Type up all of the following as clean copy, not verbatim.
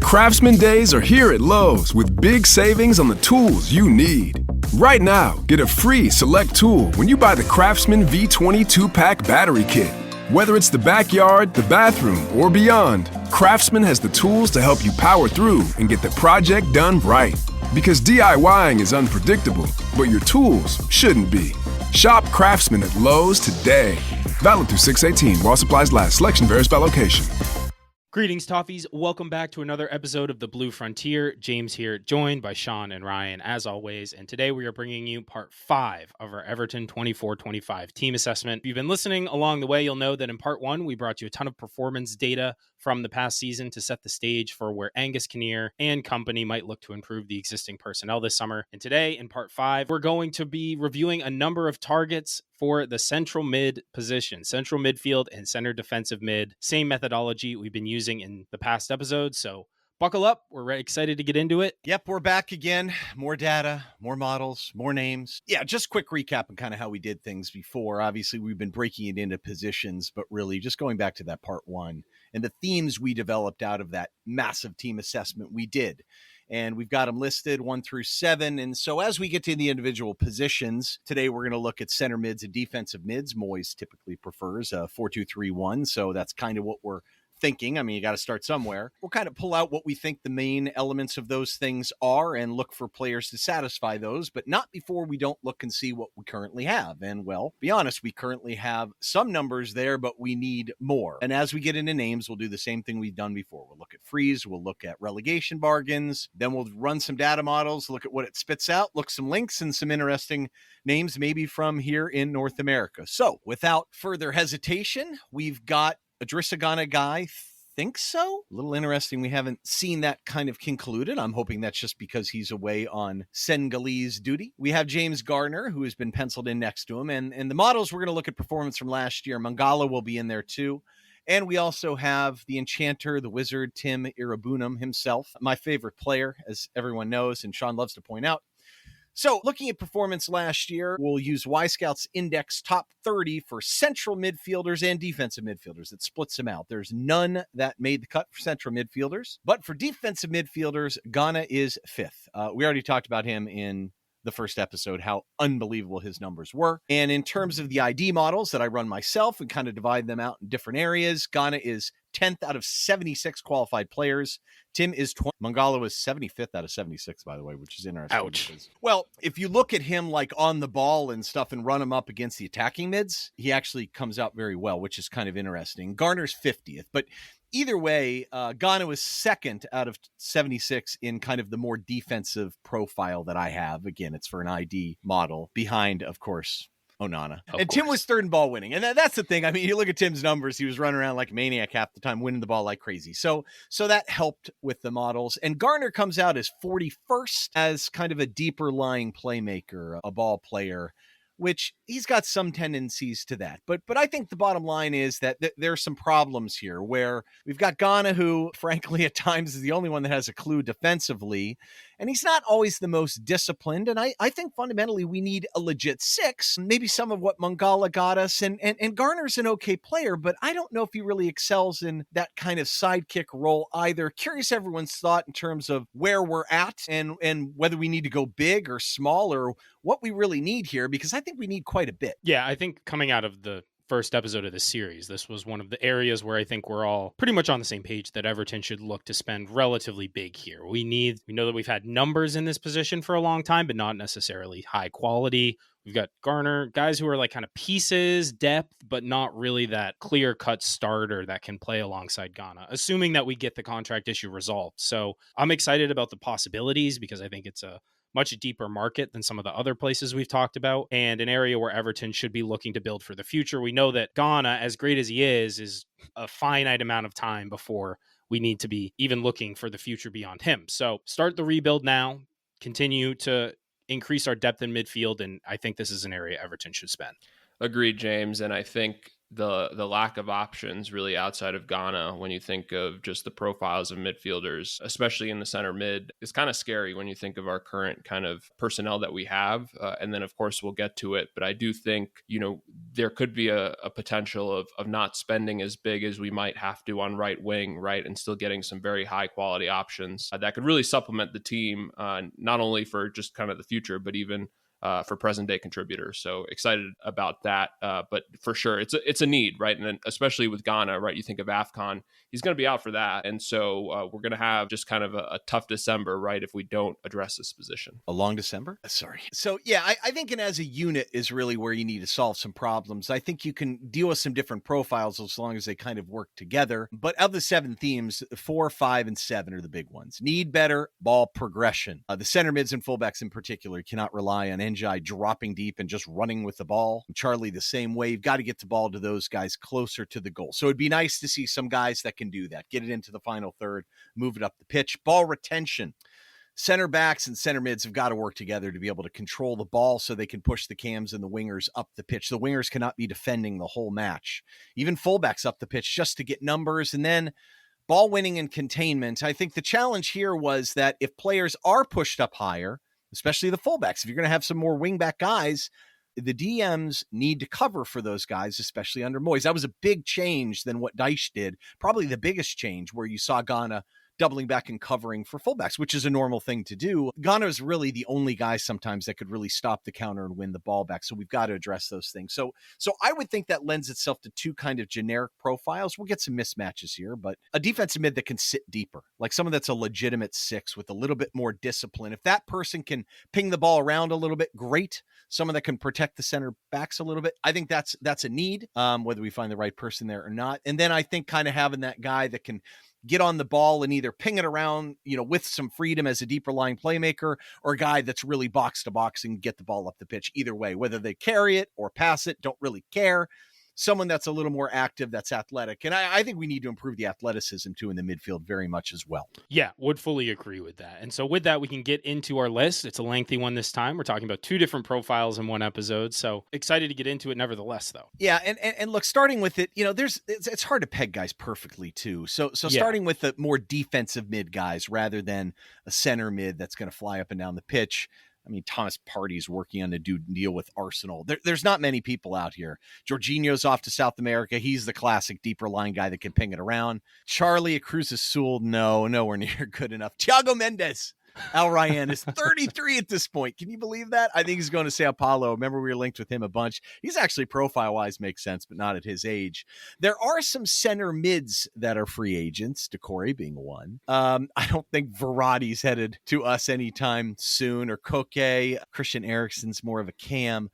Craftsman Days are here at Lowe's with big savings on the tools you need. Right now, get a free select tool when you buy the Craftsman V20 2-pack battery kit. Whether it's the backyard, the bathroom, or beyond, Craftsman has the tools to help you power through and get the project done right. Because DIYing is unpredictable, but your tools shouldn't be. Shop Craftsman at Lowe's today. Valid through 6/18 while supplies last. Selection varies by location. Greetings, Toffees. Welcome back to another episode of The Blue Frontier. James here, joined by Shan and Ryan, as always. And today we are bringing you part 5 of our Everton 24-25 team assessment. If you've been listening along the way, you'll know that in part 1, we brought you a ton of performance data from the past season to set the stage for where Angus Kinnear and company might look to improve the existing personnel this summer. And today, in part 5, we're going to be reviewing a number of targets for the central mid position, central midfield and center defensive mid. Same methodology we've been using in the past episodes. So buckle up. We're excited to get into it. Yep, we're back again. More data, more models, more names. Yeah, just quick recap on kind of how we did things before. Obviously, we've been breaking it into positions, but really just going back to that part 1 and the themes we developed out of that massive team assessment we did. And we've got them listed 1 through 7. And so as we get to the individual positions, today we're going to look at center mids and defensive mids. Moyes typically prefers 4-2-3-1. So that's kind of what we're thinking. I mean, you got to start somewhere. We'll kind of pull out what we think the main elements of those things are and look for players to satisfy those, but not before we don't look and see what we currently have. And well, be honest, we currently have some numbers there, but we need more. And as we get into names, we'll do the same thing we've done before. We'll look at freeze, we'll look at relegation bargains, then we'll run some data models, look at what it spits out, look some links and some interesting names maybe from here in North America. So without further hesitation, we've got Idrissa Gana guy, think so? A little interesting. We haven't seen that kind of concluded. I'm hoping that's just because he's away on Senegalese duty. We have James Garner, who has been penciled in next to him. And the models, we're going to look at performance from last year. Mangala will be in there too. And we also have the enchanter, the wizard, Tim Irabunum himself, my favorite player, as everyone knows, and Sean loves to point out. So looking at performance last year, we'll use Yscout's index top 30 for central midfielders and defensive midfielders. It splits them out. There's none that made the cut for central midfielders. But for defensive midfielders, Ghana is 5th. We already talked about him in the first episode, how unbelievable his numbers were. And in terms of the ID models that I run myself and kind of divide them out in different areas, Ghana is 10th out of 76 qualified players. Tim is 20. Mangala was 75th out of 76, by the way, which is interesting. Ouch. Well, if you look at him like on the ball and stuff and run him up against the attacking mids, he actually comes out very well, which is kind of interesting. Garner's 50th, but either way, Ghana was 2nd out of 76 in kind of the more defensive profile that I have. Again, it's for an ID model behind, of course, Onana. And Tim was 3rd in ball winning. And that's the thing. I mean, you look at Tim's numbers, he was running around like a maniac half the time, winning the ball like crazy. So that helped with the models. And Garner comes out as 41st as kind of a deeper lying playmaker, a ball player, which he's got some tendencies to that. But I think the bottom line is that there are some problems here where we've got Ghana, who frankly at times is the only one that has a clue defensively, and he's not always the most disciplined. And I think fundamentally we need a legit 6, maybe some of what Mangala got us. And Garner's an okay player, but I don't know if he really excels in that kind of sidekick role either. Curious everyone's thought in terms of where we're at and whether we need to go big or small or what we really need here, because I think we need quite a bit. Yeah, I think coming out of the first episode of this series, this was one of the areas where I think we're all pretty much on the same page that Everton should look to spend relatively big here. We know that we've had numbers in this position for a long time, but not necessarily high quality. We've got Garner, guys who are like kind of pieces, depth, but not really that clear-cut starter that can play alongside Ghana, assuming that we get the contract issue resolved. So I'm excited about the possibilities because I think it's a much deeper market than some of the other places we've talked about, and an area where Everton should be looking to build for the future. We know that Ghana, as great as he is a finite amount of time before we need to be even looking for the future beyond him. So start the rebuild now, continue to increase our depth in midfield, and I think this is an area Everton should spend. Agreed, James. And I think the lack of options really outside of Ghana, when you think of just the profiles of midfielders, especially in the center mid, is kind of scary when you think of our current kind of personnel that we have. And then, of course, we'll get to it. But I do think, there could be a potential of not spending as big as we might have to on right wing, right? And still getting some very high quality options that could really supplement the team, not only for just kind of the future, but even for present day contributors. So excited about that. But for sure, it's a need, right? And then especially with Ghana, right? You think of AFCON, he's going to be out for that. And so we're going to have just kind of a tough December, right? If we don't address this position. A long December? Sorry. So yeah, I think and as a unit is really where you need to solve some problems. I think you can deal with some different profiles as long as they kind of work together. But of the 7 themes, 4, 5, and 7 are the big ones. Need better ball progression. The center mids and fullbacks in particular cannot rely on Njai dropping deep and just running with the ball. Charlie the same way. You've got to get the ball to those guys closer to the goal. So it'd be nice to see some guys that can do that. Get it into the final third, move it up the pitch. Ball retention. Center backs and center mids have got to work together to be able to control the ball so they can push the cams and the wingers up the pitch. The wingers cannot be defending the whole match. Even fullbacks up the pitch just to get numbers. And then ball winning and containment. I think the challenge here was that if players are pushed up higher, especially the fullbacks, if you're going to have some more wingback guys, the DMs need to cover for those guys, especially under Moyes. That was a big change than what Dyche did. Probably the biggest change, where you saw Ghana doubling back and covering for fullbacks, which is a normal thing to do. Ghana is really the only guy sometimes that could really stop the counter and win the ball back. So we've got to address those things. So I would think that lends itself to 2 kind of generic profiles. We'll get some mismatches here, but a defensive mid that can sit deeper, like someone that's a legitimate 6 with a little bit more discipline. If that person can ping the ball around a little bit, great. Someone that can protect the center backs a little bit. I think that's a need, whether we find the right person there or not. And then I think kind of having that guy that can get on the ball and either ping it around, with some freedom as a deeper lying playmaker, or a guy that's really box to box and get the ball up the pitch. Either way, whether they carry it or pass it, don't really care. Someone that's a little more active, that's athletic. And I think we need to improve the athleticism too in the midfield very much as well. Yeah, would fully agree with that. And so with that, we can get into our list. It's a lengthy one this time. We're talking about 2 different profiles in one episode. So excited to get into it nevertheless, though. Yeah, and look, starting with it, it's hard to peg guys perfectly too. So starting with the more defensive mid guys rather than a center mid that's going to fly up and down the pitch. I mean, Thomas Partey's working on a deal with Arsenal. There's not many people out here. Jorginho's off to South America. He's the classic deeper line guy that can ping it around. Charlie Cruz Azul, nowhere near good enough. Thiago Mendes. Al Ryan is 33 at this point. Can you believe that? I think he's going to Sao Paulo. Remember, we were linked with him a bunch. He's actually profile-wise makes sense, but not at his age. There are some center mids that are free agents, Decore being one. I don't think Verratti's headed to us anytime soon, or Koke. Christian Eriksen's more of a cam.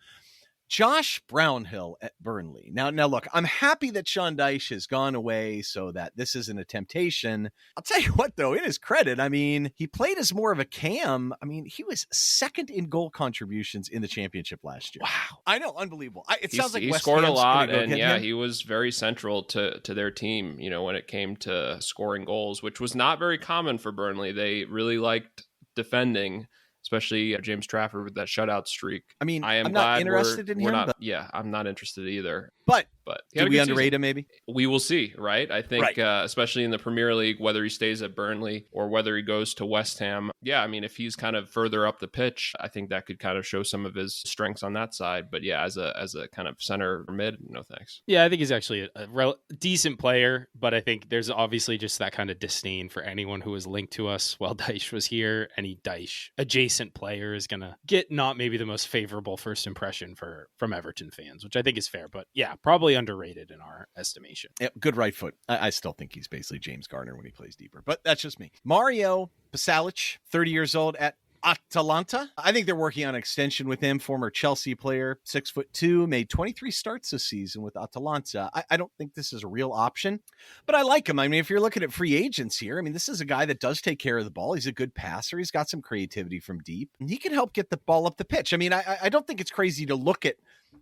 Josh Brownhill at Burnley. Now look, I'm happy that Sean Dyche has gone away so that this isn't a temptation. I'll tell you what, though, in his credit, I mean, he played as more of a cam. I mean, he was second in goal contributions in the championship last year. Wow. I know, unbelievable. Sounds like he West scored Ham's a lot, go and him. He was very central to their team, when it came to scoring goals, which was not very common for Burnley. They really liked defending, especially James Trafford with that shutout streak. I mean, I'm not interested in him. I'm not interested either. But do we underrate him maybe? We will see, right? I think, especially in the Premier League, whether he stays at Burnley or whether he goes to West Ham. Yeah, I mean, if he's kind of further up the pitch, I think that could kind of show some of his strengths on that side. But yeah, as a kind of center mid, no thanks. Yeah, I think he's actually a decent player, but I think there's obviously just that kind of disdain for anyone who was linked to us while Dyche was here. Any Dyche adjacent player is going to get not maybe the most favorable first impression from Everton fans, which I think is fair. But yeah, probably underrated in our estimation. Yeah, good right foot. I still think he's basically James Garner when he plays deeper, but that's just me. Mario Pasalic, 30 years old at Atalanta. I think they're working on an extension with him. Former Chelsea player, 6'2", made 23 starts this season with Atalanta. I don't think this is a real option, but I like him. I mean, if you're looking at free agents here, I mean, this is a guy that does take care of the ball. He's a good passer. He's got some creativity from deep, and he can help get the ball up the pitch. I mean, I don't think it's crazy to look at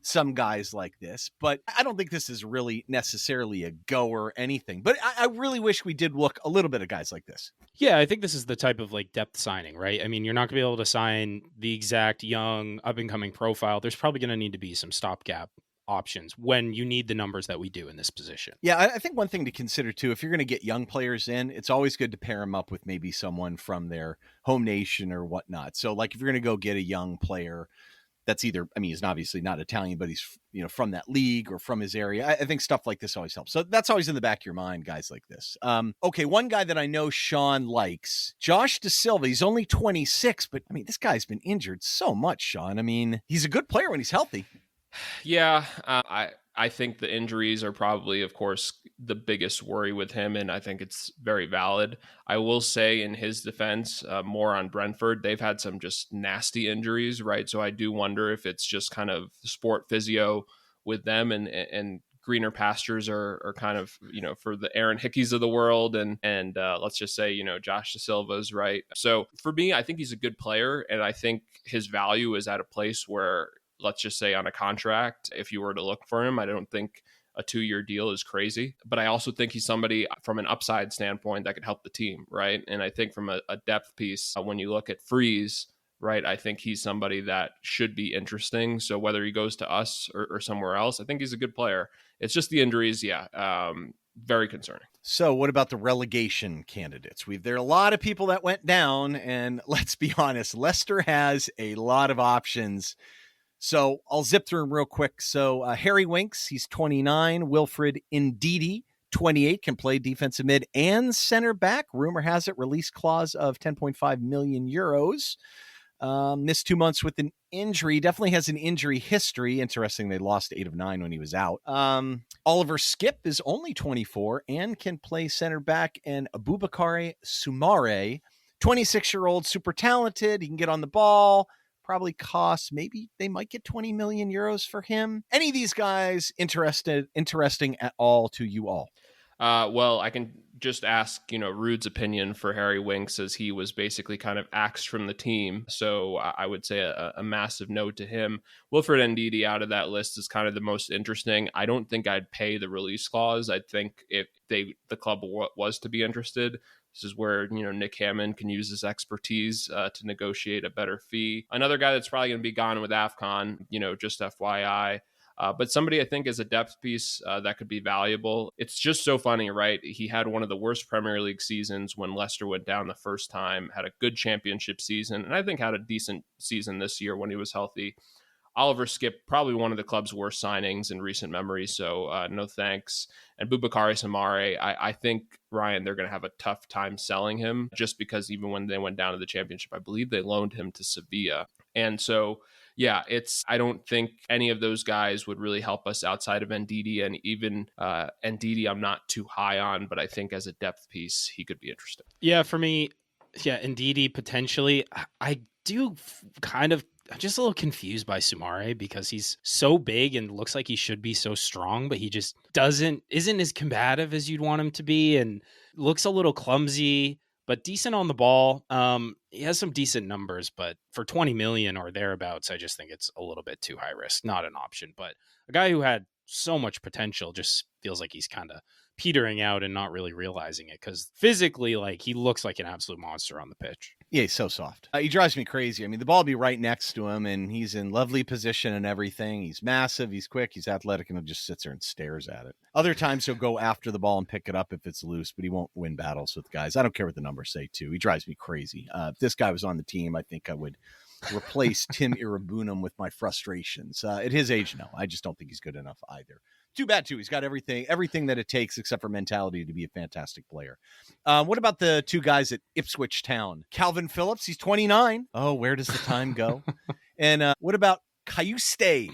some guys like this, but I don't think this is really necessarily a go or anything. But I really wish we did look a little bit at guys like this. Yeah, I think this is the type of depth signing, right? I mean, you're not going to be able to sign the exact young up and coming profile. There's probably going to need to be some stopgap options when you need the numbers that we do in this position. Yeah, I think one thing to consider too, if you're going to get young players in, it's always good to pair them up with maybe someone from their home nation or whatnot. So like if you're going to go get a young player that's either, I mean, he's obviously not Italian, but he's, from that league or from his area. I think stuff like this always helps. So that's always in the back of your mind, guys like this. Okay, one guy that I know Shan likes, Josh Da Silva. He's only 26, but I mean, this guy's been injured so much, Sean. I mean, he's a good player when he's healthy. Yeah, I think the injuries are probably, of course, the biggest worry with him, and I think it's very valid. I will say in his defense, more on Brentford, they've had some just nasty injuries, right? So I do wonder if it's just kind of sport physio with them, and greener pastures are kind of, for the Aaron Hickeys of the world, and let's just say, Josh Da Silva's, right? So for me, I think he's a good player, and I think his value is at a place where, let's just say on a contract, if you were to look for him, I don't think a 2-year deal is crazy. But I also think he's somebody from an upside standpoint that could help the team, right? And I think from a depth piece, when you look at Freeze, right, I think he's somebody that should be interesting. So whether he goes to us or somewhere else, I think he's a good player. It's just the injuries, very concerning. So what about the relegation candidates? There are a lot of people that went down, and let's be honest, Leicester has a lot of options. So I'll zip through them real quick. So Harry Winks, he's 29. Wilfred Ndidi, 28, can play defensive mid and center back. Rumor has it, release clause of 10.5 million euros. Missed 2 months with an injury. Definitely has an injury history. Interesting, they lost 8 of 9 when he was out. Oliver Skip is only 24 and can play center back. And Aboubakar Soumare, 26-year-old, super talented. He can get on the ball. Probably costs, maybe they might get 20 million euros for him. Any of these guys interesting at all to you all? Well, I can just ask, Rude's opinion for Harry Winks, as he was basically kind of axed from the team. So I would say a massive no to him. Wilfred Ndidi out of that list is kind of the most interesting. I don't think I'd pay the release clause. I think if the club was to be interested, this is where, Nick Hammond can use his expertise to negotiate a better fee. Another guy that's probably going to be gone with AFCON, just FYI. But somebody I think is a depth piece that could be valuable. It's just so funny, right? He had one of the worst Premier League seasons when Leicester went down the first time, had a good championship season, and I think had a decent season this year when he was healthy. Oliver Skip, probably one of the club's worst signings in recent memory, so no thanks. And Aboubakar Soumare, I think, Ryan, they're going to have a tough time selling him, just because even when they went down to the championship, I believe they loaned him to Sevilla. And so, yeah, I don't think any of those guys would really help us outside of Ndidi, and even Ndidi I'm not too high on, but I think as a depth piece, he could be interesting. Yeah, for me, Ndidi potentially. I do I'm just a little confused by Soumare because he's so big and looks like he should be so strong, but he just isn't as combative as you'd want him to be, and looks a little clumsy, but decent on the ball. He has some decent numbers, but for 20 million or thereabouts, I just think it's a little bit too high risk. Not an option, but a guy who had so much potential just feels like he's kind of petering out and not really realizing it, because physically, he looks like an absolute monster on the pitch. Yeah, he's so soft. He drives me crazy. I mean, the ball will be right next to him, and he's in lovely position and everything. He's massive, he's quick, he's athletic, and he just sits there and stares at it. Other times he'll go after the ball and pick it up if it's loose, but he won't win battles with guys. I don't care what the numbers say, too. He drives me crazy. If this guy was on the team, I think I would replace Tim Irabunum with my frustrations. At his age, no. I just don't think he's good enough either. Too bad, too. He's got everything that it takes except for mentality to be a fantastic player. What about the two guys at Ipswich Town? Calvin Phillips, he's 29. Oh, where does the time go? And what about Cayuste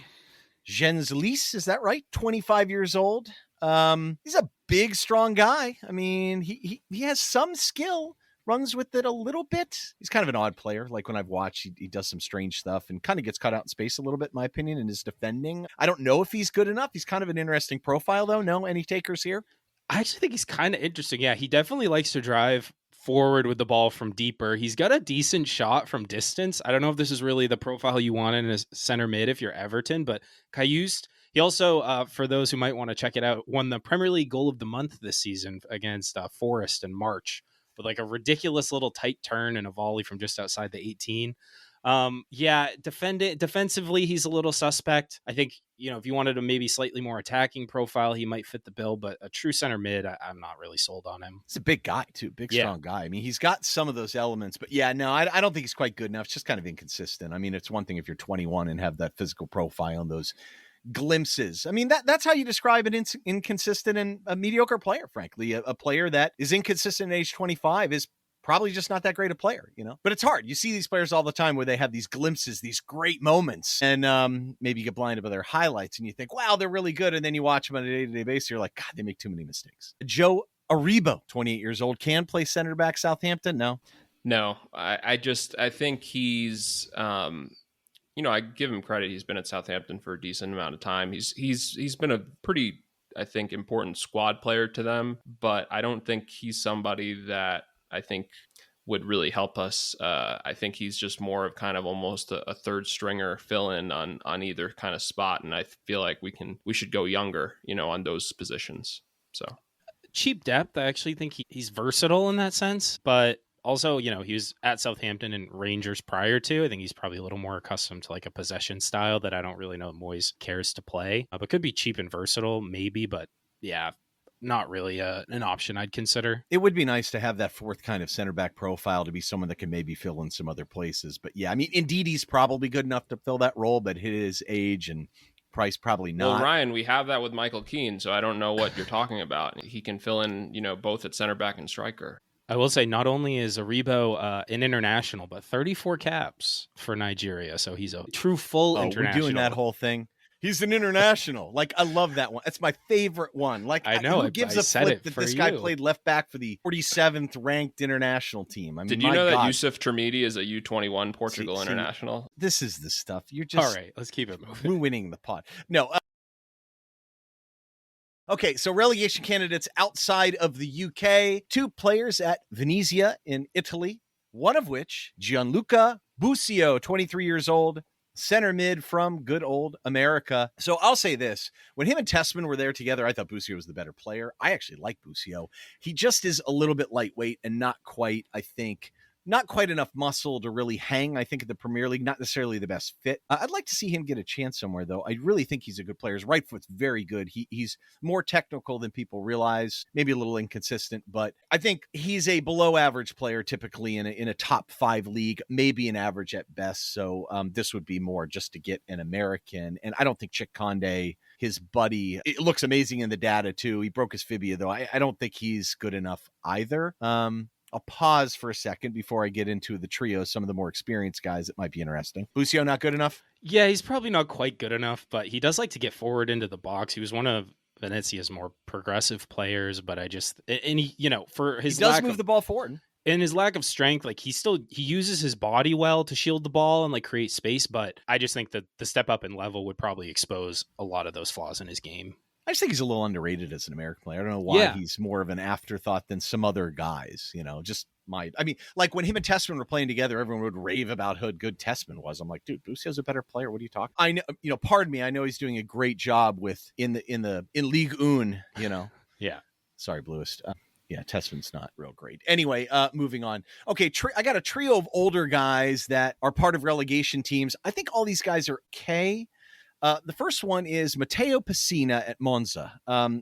Genslis? Is that right? 25 years old. He's a big, strong guy. I mean, he has some skill. Runs with it a little bit. He's kind of an odd player. Like when I've watched, he does some strange stuff and kind of gets cut out in space a little bit, in my opinion, in his defending. I don't know if he's good enough. He's kind of an interesting profile, though. No, any takers here? I actually think he's kind of interesting. Yeah, he definitely likes to drive forward with the ball from deeper. He's got a decent shot from distance. I don't know if this is really the profile you want in a center mid if you're Everton, but Cayuste, he also, for those who might want to check it out, won the Premier League Goal of the Month this season against Forest in March, with a ridiculous little tight turn and a volley from just outside the 18. Yeah, defensively, he's a little suspect. I think, if you wanted a maybe slightly more attacking profile, he might fit the bill, but a true center mid, I'm not really sold on him. He's a big guy too, big, strong guy. I mean, he's got some of those elements, but yeah, no, I don't think he's quite good enough. It's just kind of inconsistent. I mean, it's one thing if you're 21 and have that physical profile and those glimpses. I mean, that's how you describe an inconsistent and a mediocre player, frankly. A player that is inconsistent at age 25 is probably just not that great a player, But it's hard. You see these players all the time where they have these glimpses, these great moments, and maybe you get blinded by their highlights and you think, wow, they're really good. And then you watch them on a day-to-day basis. You're like, God, they make too many mistakes. Joe Aribo, 28 years old, can play center back Southampton? No, I think he's, I give him credit. He's been at Southampton for a decent amount of time. He's been a pretty, I think, important squad player to them, but I don't think he's somebody that I think would really help us. I think he's just more of kind of almost a third stringer fill in on either kind of spot. And I feel like we should go younger, on those positions. So cheap depth. I actually think he's versatile in that sense, but also, he was at Southampton and Rangers prior to. I think he's probably a little more accustomed to like a possession style that I don't really know Moyes cares to play, but could be cheap and versatile maybe, but yeah, not really an option I'd consider. It would be nice to have that fourth kind of center back profile to be someone that can maybe fill in some other places. But yeah, I mean, indeed, he's probably good enough to fill that role, but his age and price probably not. Well, Ryan, we have that with Michael Keane, so I don't know what you're talking about. He can fill in, both at center back and striker. I will say not only is Aribo an international, but 34 caps for Nigeria. So he's a true full international. We're doing that whole thing. He's an international. Like, I love that one. That's my favorite one. Like, I know. Who gives a flip that this guy played left back for the 47th ranked international team? I mean, did you know that Yusuf Tramidi is a U21 Portugal international? This is the stuff. You're just all right. Let's keep it moving. Ruining the pod. No. Okay, so relegation candidates outside of the UK. 2 players at Venezia in Italy, one of which, Gianluca Busio, 23 years old, center mid from good old America. So I'll say this. When him and Tessman were there together, I thought Busio was the better player. I actually like Busio. He just is a little bit lightweight and not quite enough muscle to really hang, I think, in the Premier League. Not necessarily the best fit. I'd like to see him get a chance somewhere, though. I really think he's a good player. His right foot's very good. He's more technical than people realize, maybe a little inconsistent, but I think he's a below average player typically in a top 5 league, maybe an average at best. So this would be more just to get an American. And I don't think Chick Conde, his buddy, it looks amazing in the data too. He broke his fibia, though. I don't think he's good enough either. I'll pause for a second before I get into the trio, some of the more experienced guys that might be interesting. Busio not good enough? Yeah, he's probably not quite good enough, but he does like to get forward into the box. He was one of Venezia's more progressive players, but for his he does move the ball forward. And his lack of strength, like he uses his body well to shield the ball and like create space, but I just think that the step up in level would probably expose a lot of those flaws in his game. I just think he's a little underrated as an American player. I don't know why he's more of an afterthought than some other guys, like when him and Tessman were playing together, everyone would rave about how good Tessman was. I'm like, dude, Busio's a better player. What are you talking? I know, pardon me. I know he's doing a great job in Ligue 1, Yeah. Sorry, Bluest. Tessman's not real great. Anyway, moving on. Okay, I got a trio of older guys that are part of relegation teams. I think all these guys are okay. The first one is Matteo Pessina at Monza,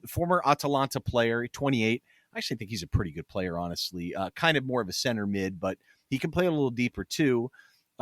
former Atalanta player, 28. I actually think he's a pretty good player, honestly. Kind of more of a center mid, but he can play a little deeper too.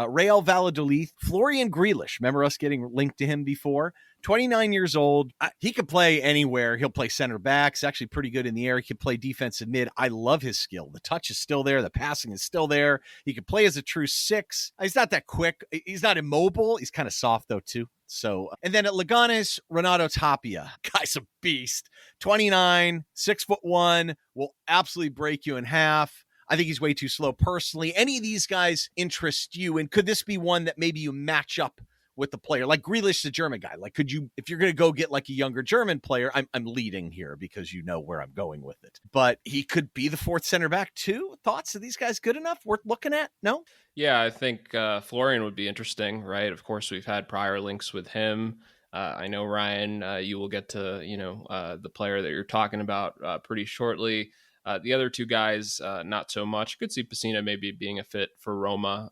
Real Valladolid, Florian Grealish. Remember us getting linked to him before? 29 years old. He could play anywhere. He'll play center back. He's actually pretty good in the air. He can play defensive mid. I love his skill. The touch is still there. The passing is still there. He could play as a true 6. He's not that quick. He's not immobile. He's kind of soft, though, too. So, and then at Leganes, Renato Tapia. Guy's a beast. 29, 6'1", will absolutely break you in half. I think he's way too slow personally. Any of these guys interest you? And could this be one that maybe you match up with the player? Like Grealish, the German guy. Like, could you, if you're going to go get like a younger German player, I'm leading here because you know where I'm going with it. But he could be the 4th center back too. Thoughts? Are these guys good enough? Worth looking at? No? Yeah, I think Florian would be interesting, right? Of course, we've had prior links with him. I know, Ryan, you will get to, the player that you're talking about pretty shortly. The other two guys, not so much. Could see Pacina maybe being a fit for Roma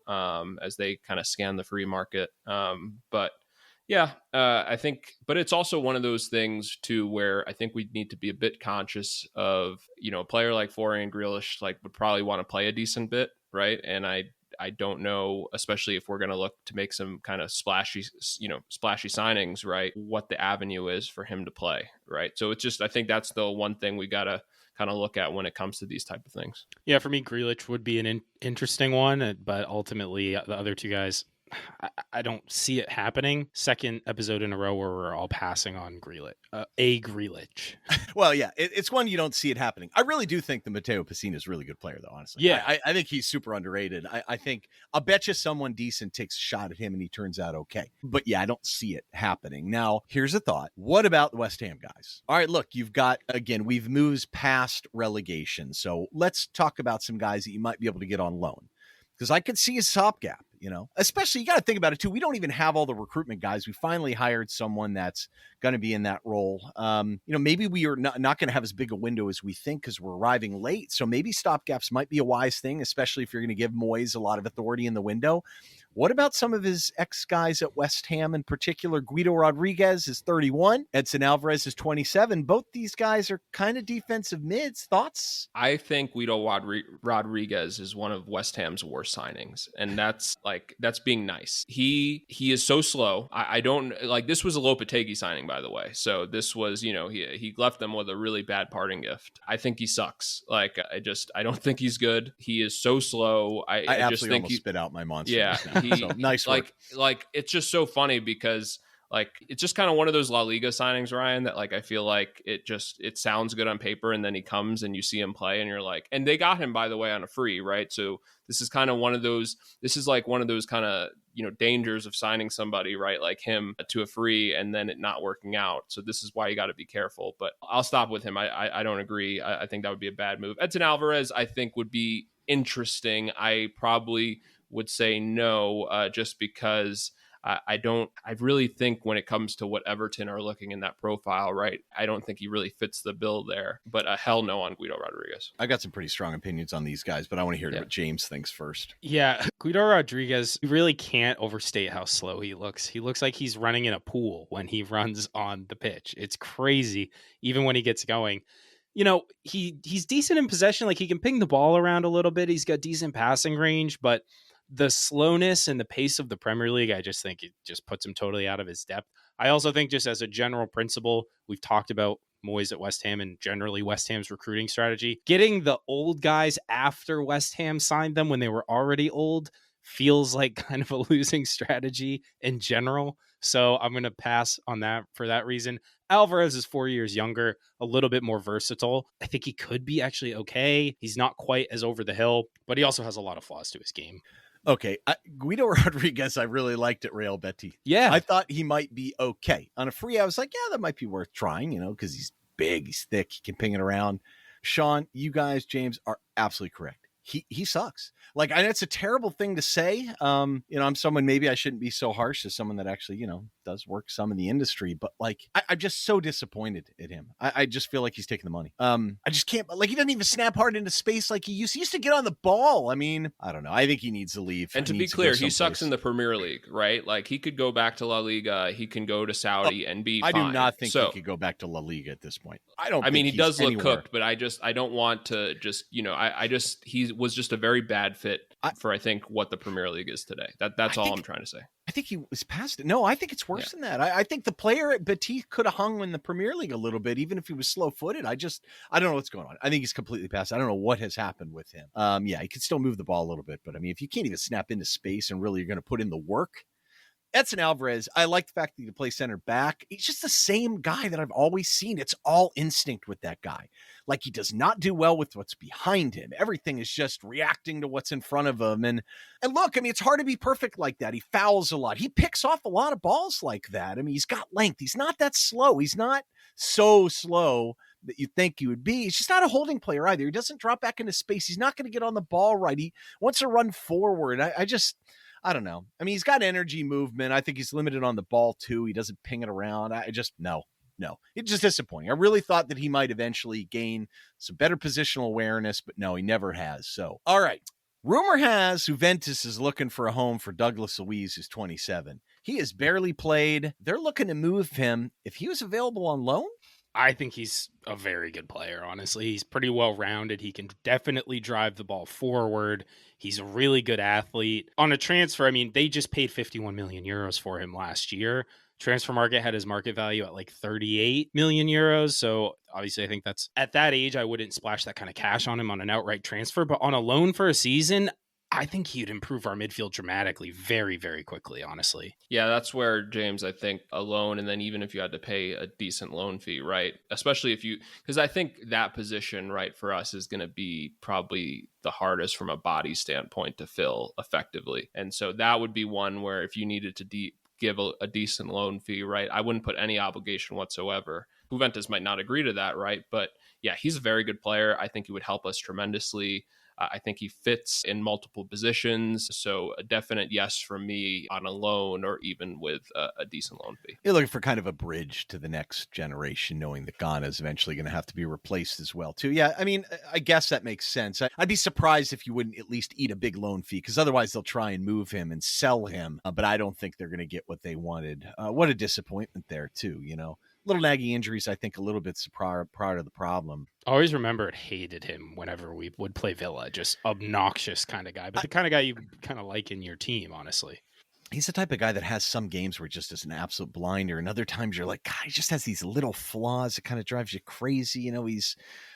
as they kind of scan the free market. But yeah, I think, but it's also one of those things too, where I think we need to be a bit conscious of, a player like Florian Grealish, like would probably want to play a decent bit. Right. And I don't know, especially if we're going to look to make some kind of splashy signings, right, what the avenue is for him to play. Right. So it's just, I think that's the one thing we got to kind of look at when it comes to these type of things. Yeah. For me, Grealish would be an interesting one, but ultimately the other two guys, I don't see it happening. Second episode in a row where we're all passing on Grealish. Grealish. Well, yeah, it's one you don't see it happening. I really do think the Matteo Pacina is a really good player, though, honestly. Yeah. I think he's super underrated. I think I'll bet you someone decent takes a shot at him and he turns out okay. But yeah, I don't see it happening. Now, here's a thought. What about the West Ham guys? All right, look, you've got, again, we've moved past relegation. So let's talk about some guys that you might be able to get on loan. Because I could see a stopgap, especially you got to think about it too. We don't even have all the recruitment guys. We finally hired someone that's going to be in that role. Maybe we are not going to have as big a window as we think because we're arriving late. So maybe stopgaps might be a wise thing, especially if you're going to give Moyes a lot of authority in the window. What about some of his ex-guys at West Ham, in particular? Guido Rodriguez is 31. Edson Alvarez is 27. Both these guys are kind of defensive mids. Thoughts? I think Guido Rodriguez is one of West Ham's worst signings. And that's being nice. He is so slow. I don't like, this was a Lopetegui signing, by the way. So this was, he left them with a really bad parting gift. I think he sucks. I don't think he's good. He is so slow. I just think almost spit out my monster. Yeah. So, nice work. Like it's just so funny because it's just kind of one of those La Liga signings, Ryan, that I feel like it sounds good on paper, and then he comes and you see him play and you're like, and they got him, by the way, on a free, right? So this is kind of one of those kind of, dangers of signing somebody, right, like him to a free and then it not working out. So this is why you got to be careful. But I'll stop with him. I don't agree. I think that would be a bad move. Edson Alvarez, I think, would be interesting. I probably would say no, just because I really think when it comes to what Everton are looking in that profile, right, I don't think he really fits the bill there. But hell no on Guido Rodriguez. I got some pretty strong opinions on these guys, but I want to hear what James thinks first. Yeah, Guido Rodriguez, you really can't overstate how slow he looks. He looks like he's running in a pool when he runs on the pitch. It's crazy, even when he gets going. He's decent in possession. Like, he can ping the ball around a little bit. He's got decent passing range, but the slowness and the pace of the Premier League, I just think it just puts him totally out of his depth. I also think, just as a general principle, we've talked about Moyes at West Ham and generally West Ham's recruiting strategy. Getting the old guys after West Ham signed them when they were already old feels like kind of a losing strategy in general. So I'm going to pass on that for that reason. Alvarez is 4 years younger, a little bit more versatile. I think he could be actually okay. He's not quite as over the hill, but he also has a lot of flaws to his game. Okay, Guido Rodriguez, I really liked at Real Betis. Yeah. I thought he might be okay. On a free, I was like, yeah, that might be worth trying, because he's big, he's thick, he can ping it around. Shan, you guys, James, are absolutely correct. He sucks. And it's a terrible thing to say. I'm someone, maybe I shouldn't be so harsh as someone that actually, does work some in the industry, but I'm just so disappointed at him. I just feel like he's taking the money. I just can't, he doesn't even snap hard into space like he used. He used to get on the ball. I mean, I don't know. I think he needs to leave. And to be clear, he sucks in the Premier League, right? He could go back to La Liga. He can go to Saudi and be fine. I do not think he could go back to La Liga at this point. He does look cooked, but I don't want to just, he was just a very bad fit for, I think, what the Premier League is today. That's all I'm trying to say. I think he was past it. No, I think it's worse than that. I think the player at Betis could have hung in the Premier League a little bit, even if he was slow-footed. I don't know what's going on. I think he's completely past it. I don't know what has happened with him. He could still move the ball a little bit, but if you can't even snap into space and really you're going to put in the work. Edson Alvarez, I like the fact that he can play center back. He's just the same guy that I've always seen. It's all instinct with that guy. He does not do well with what's behind him. Everything is just reacting to what's in front of him. And look, it's hard to be perfect like that. He fouls a lot. He picks off a lot of balls like that. He's got length. He's not that slow. He's not so slow that you think he would be. He's just not a holding player either. He doesn't drop back into space. He's not going to get on the ball right. He wants to run forward. I don't know. He's got energy, movement. I think he's limited on the ball too. He doesn't ping it around. No. No, it's just disappointing. I really thought that he might eventually gain some better positional awareness, but no, he never has. So, all right. Rumor has Juventus is looking for a home for Douglas Luiz, who's 27. He has barely played. They're looking to move him. If he was available on loan, I think he's a very good player, honestly. He's pretty well-rounded. He can definitely drive the ball forward. He's a really good athlete. On a transfer, I mean, they just paid 51 million euros for him last year. Transfer market had his market value at like 38 million euros. So obviously I think that's at that age, I wouldn't splash that kind of cash on him on an outright transfer, but on a loan for a season, I think he'd improve our midfield dramatically very, very quickly, honestly. Yeah, that's where, James, I think a loan, and then even if you had to pay a decent loan fee, right? Especially if you, because I think that position, right, for us is going to be probably the hardest from a body standpoint to fill effectively. And so that would be one where if you needed to give a decent loan fee, right, I wouldn't put any obligation whatsoever. Juventus might not agree to that, right? But yeah, he's a very good player. I think he would help us tremendously. I think he fits in multiple positions. So a definite yes from me on a loan or even with a decent loan fee. You're looking for kind of a bridge to the next generation, knowing that Ghana is eventually going to have to be replaced as well, too. Yeah, I mean, I guess that makes sense. I'd be surprised if you wouldn't at least eat a big loan fee, because otherwise they'll try and move him and sell him. But I don't think they're going to get what they wanted. What a disappointment there, too, you know. Little nagging injuries, I think, a little bit prior to the problem. I always remember it hated him whenever we would play Villa. Just obnoxious kind of guy, but the kind of guy you kind of like in your team, honestly. He's the type of guy that has some games where he just is an absolute blinder, and other times you're like, God, he just has these little flaws that kind of drives you crazy. You know,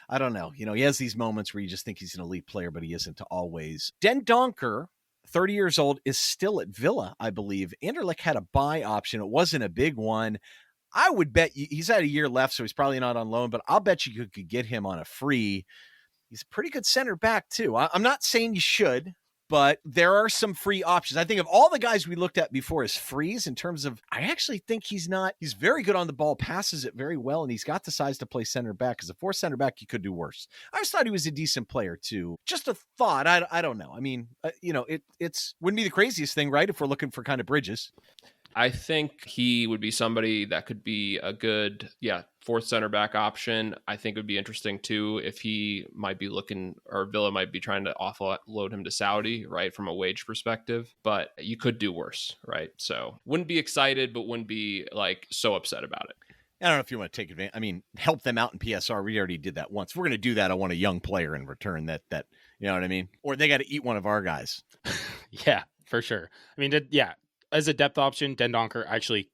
I don't know. You know, he has these moments where you just think he's an elite player, but he isn't always. Den Donker, 30 years old, is still at Villa, I believe. Anderlecht had a buy option. It wasn't a big one. I would bet he's had a year left, so he's probably not on loan, but I'll bet you could get him on a free. He's a pretty good center back, too. I'm not saying you should, but there are some free options. I think of all the guys we looked at before as frees in terms of, I actually think he's very good on the ball, passes it very well, and he's got the size to play center back. As a fourth center back, he could do worse. I just thought he was a decent player, too. Just a thought. I don't know. I mean, it's wouldn't be the craziest thing, right, if we're looking for kind of bridges. I think he would be somebody that could be a good, fourth center back option. I think it would be interesting too if he might be looking, or Villa might be trying to offload him to Saudi, right, from a wage perspective. But you could do worse, right? So wouldn't be excited, but wouldn't be like so upset about it. I don't know if you want to take advantage. I mean, help them out in PSR. We already did that once. If we're going to do that, I want a young player in return. That you know what I mean? Or they got to eat one of our guys. Yeah, for sure. I mean, as a depth option, Den Donker actually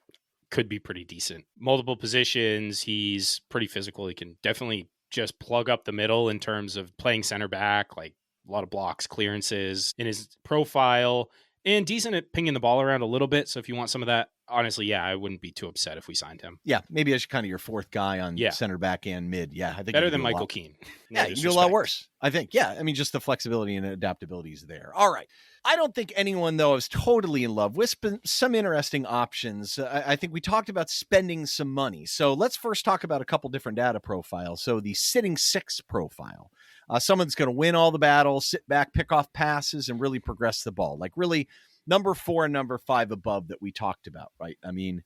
could be pretty decent. Multiple positions. He's pretty physical. He can definitely just plug up the middle in terms of playing center back, like a lot of blocks, clearances in his profile, and decent at pinging the ball around a little bit. So if you want some of that, honestly, yeah, I wouldn't be too upset if we signed him. Yeah, maybe as kind of your fourth guy on center back and mid. Yeah, I think better than Michael Keane. Yeah, you can do a lot worse, I think. Yeah, I mean, just the flexibility and adaptability is there. All right. I don't think anyone, though, is totally in love with some interesting options. I think we talked about spending some money. So let's first talk about a couple different data profiles. So the sitting six profile. Someone that's going to win all the battles, sit back, pick off passes, and really progress the ball. Like really number 4 and number 5 above that we talked about, right? I mean,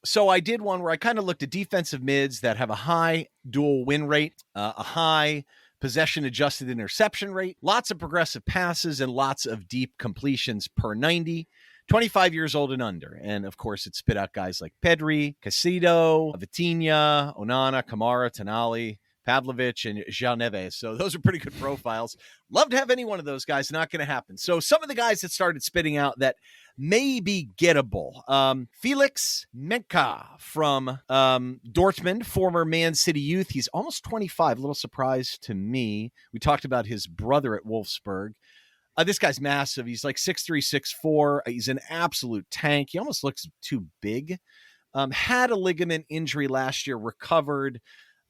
so I did one where I kind of looked at defensive mids that have a high dual win rate, a high possession adjusted interception rate, lots of progressive passes, and lots of deep completions per 90, 25 years old and under. And of course, it spit out guys like Pedri, Casido, Vitinha, Onana, Kamara, Tonali, Pavlovic, and João Neves. So those are pretty good profiles. Love to have any one of those guys. Not going to happen. So some of the guys that started spitting out that may be gettable. Felix Menka from Dortmund, former Man City youth. He's almost 25. A little surprise to me. We talked about his brother at Wolfsburg. This guy's massive. He's like 6'3", 6'4". He's an absolute tank. He almost looks too big. Had a ligament injury last year, recovered.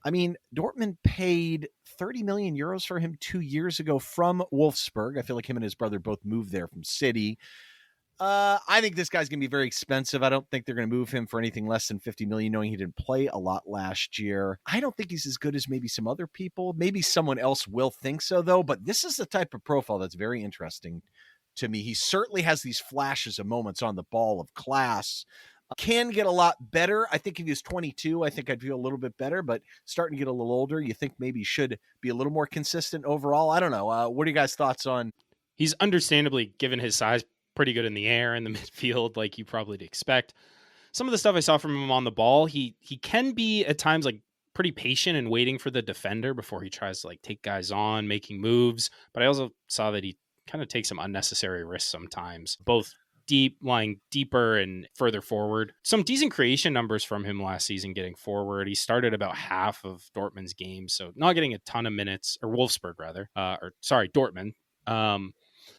I mean, Dortmund paid 30 million euros for him 2 years ago from Wolfsburg. I feel like him and his brother both moved there from City. I think this guy's going to be very expensive. I don't think they're going to move him for anything less than 50 million, knowing he didn't play a lot last year. I don't think he's as good as maybe some other people. Maybe someone else will think so, though. But this is the type of profile that's very interesting to me. He certainly has these flashes of moments on the ball of class. Can get a lot better. I think if he was 22, I think I'd feel a little bit better, but starting to get a little older, you think maybe he should be a little more consistent overall. I don't know. What are you guys' thoughts on? He's understandably, given his size, pretty good in the air in the midfield, like you probably expect. Some of the stuff I saw from him on the ball, he can be at times like pretty patient and waiting for the defender before he tries to like take guys on, making moves. But I also saw that he kind of takes some unnecessary risks sometimes, both lying deeper and further forward. Some decent creation numbers from him last season getting forward. He started about half of Dortmund's games, so not getting a ton of minutes, or Wolfsburg rather, Dortmund.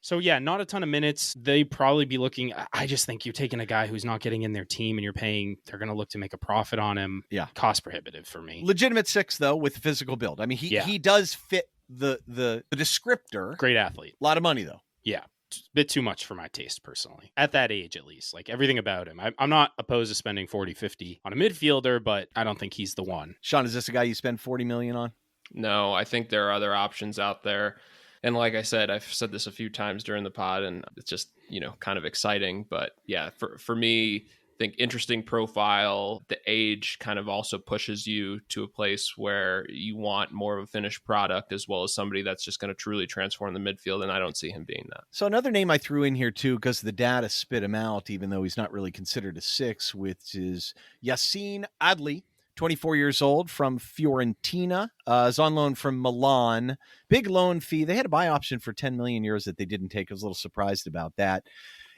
So yeah, not a ton of minutes. They probably be looking. I just think you're taking a guy who's not getting in their team and they're going to look to make a profit on him. Yeah. Cost prohibitive for me. Legitimate 6 though, with the physical build. I mean, he does fit the descriptor. Great athlete. A lot of money though. Yeah. A bit too much for my taste personally. At that age, at least. Like everything about him. I'm not opposed to spending 40, 50 on a midfielder, but I don't think he's the one. Sean, is this a guy you spend 40 million on? No, I think there are other options out there. And like I said, I've said this a few times during the pod, and it's just, kind of exciting. But yeah, for me, I think interesting profile. The age kind of also pushes you to a place where you want more of a finished product, as well as somebody that's just going to truly transform the midfield. And I don't see him being that. So another name I threw in here too, because the data spit him out, even though he's not really considered a 6, which is Yassine Adli. 24 years old, from Fiorentina, is on loan from Milan. Big loan fee. They had a buy option for 10 million euros that they didn't take. I was a little surprised about that.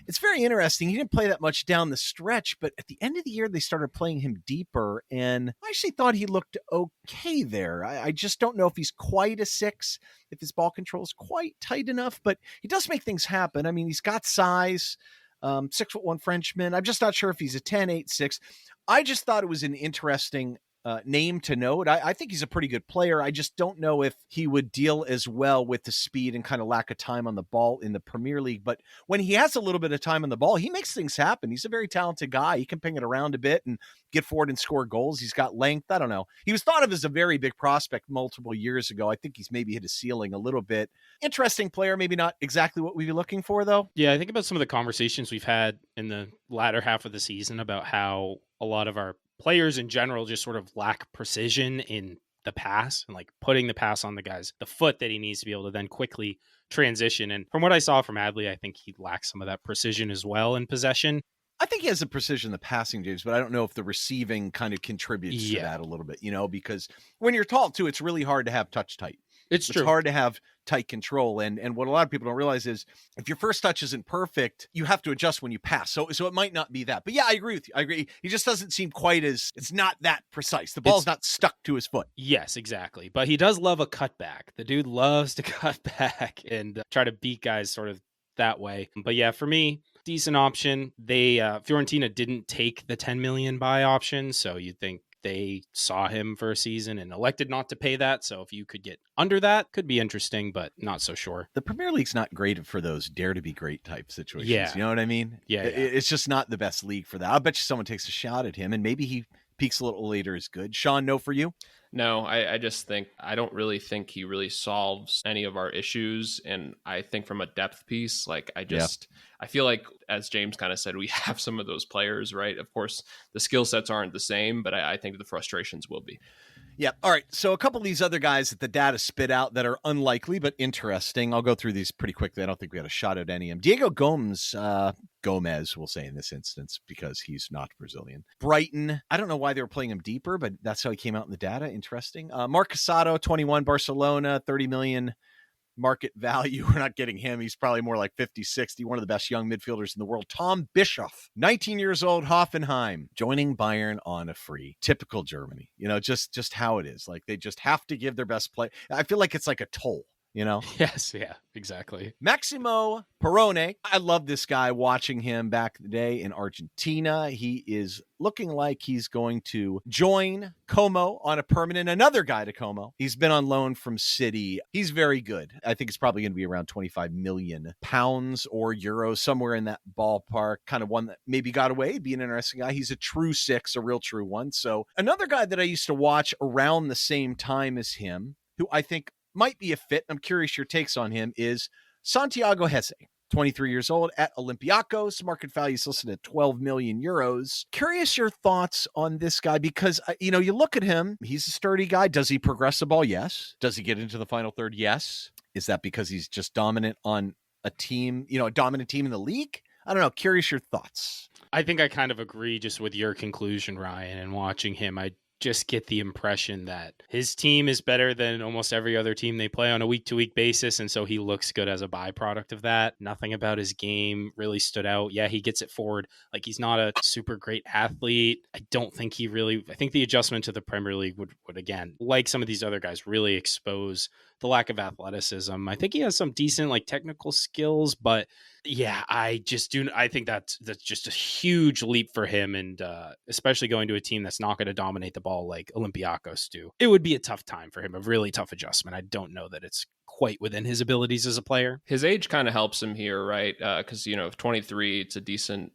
It's very interesting. He didn't play that much down the stretch, but at the end of the year, they started playing him deeper, and I actually thought he looked okay there. I just don't know if he's quite a 6, if his ball control is quite tight enough, but he does make things happen. I mean, he's got size. 6'1" Frenchman. I'm just not sure if he's a 10, 8, 6. I just thought it was an interesting name to note. I think he's a pretty good player. I just don't know if he would deal as well with the speed and kind of lack of time on the ball in the Premier League. But when he has a little bit of time on the ball, he makes things happen. He's a very talented guy. He can ping it around a bit and get forward and score goals. He's got length. I don't know. He was thought of as a very big prospect multiple years ago. I think he's maybe hit a ceiling a little bit. Interesting player, maybe not exactly what we'd be looking for, though. Yeah, I think about some of the conversations we've had in the latter half of the season about how a lot of our players in general just sort of lack precision in the pass and like putting the pass on the foot that he needs to be able to then quickly transition. And from what I saw from Adley, I think he lacks some of that precision as well in possession. I think he has the precision in the passing, James, but I don't know if the receiving kind of contributes to that a little bit, because when you're tall too, it's really hard to have touch tight. It's true. It's hard to have tight control. And what a lot of people don't realize is if your first touch isn't perfect, you have to adjust when you pass. So it might not be that. But yeah, I agree with you. I agree. He just doesn't seem quite it's not that precise. The ball's not stuck to his foot. Yes, exactly. But he does love a cutback. The dude loves to cut back and try to beat guys sort of that way. But yeah, for me, decent option. They Fiorentina didn't take the 10 million buy option. So you'd think they saw him for a season and elected not to pay that. So if you could get under that, could be interesting, but not so sure. The Premier League's not great for those dare to be great type situations. Yeah. You know what I mean? Yeah. It's just not the best league for that. I bet you someone takes a shot at him and maybe he peaks a little later is good. Sean, no for you? No, I just think I don't really think he really solves any of our issues. And I think from a depth piece, like I feel like, as James kind of said, we have some of those players, right? Of course, the skill sets aren't the same, but I think the frustrations will be. Yeah. All right. So a couple of these other guys that the data spit out that are unlikely but interesting. I'll go through these pretty quickly. I don't think we had a shot at any of them. Diego Gomez, we'll say in this instance, because he's not Brazilian. Brighton. I don't know why they were playing him deeper, but that's how he came out in the data. Interesting. Marc Casado, 21, Barcelona, 30 million market value. We're not getting him. He's probably more like 50, 60, one of the best young midfielders in the world. Tom Bischoff, 19 years old, Hoffenheim, joining Bayern on a free. Typical Germany, just how it is. Like they just have to give their best play. I feel like it's like a toll. Yes, yeah, exactly. Maximo Perrone. I love this guy, watching him back in the day in Argentina. He is looking like he's going to join Como on a permanent. Another guy to Como. He's been on loan from City. He's very good. I think it's probably going to be around 25 million pounds or euros, somewhere in that ballpark. Kind of one that maybe got away. Be an interesting guy. He's a true 6, a real true one. So another guy that I used to watch around the same time as him, who I think might be a fit, I'm curious your takes on him, is Santiago Hesse. 23 years old at Olympiacos. Market value is listed at 12 million euros. Curious your thoughts on this guy because, you look at him, he's a sturdy guy. Does he progress the ball? Yes. Does he get into the final third? Yes. Is that because he's just dominant on a team, a dominant team in the league? I don't know. Curious your thoughts. I think I kind of agree just with your conclusion, Ryan, and watching him. I just get the impression that his team is better than almost every other team they play on a week-to-week basis, and so he looks good as a byproduct of that. Nothing about his game really stood out. Yeah, he gets it forward. Like, he's not a super great athlete. I think the adjustment to the Premier League would again, like some of these other guys, really expose the lack of athleticism. I think he has some decent technical skills, but yeah, I think that's just a huge leap for him, and especially going to a team that's not going to dominate the ball like Olympiacos do. It would be a tough time for him, a really tough adjustment. I don't know that it's quite within his abilities as a player. His age kind of helps him here, right? Because 23, it's a decent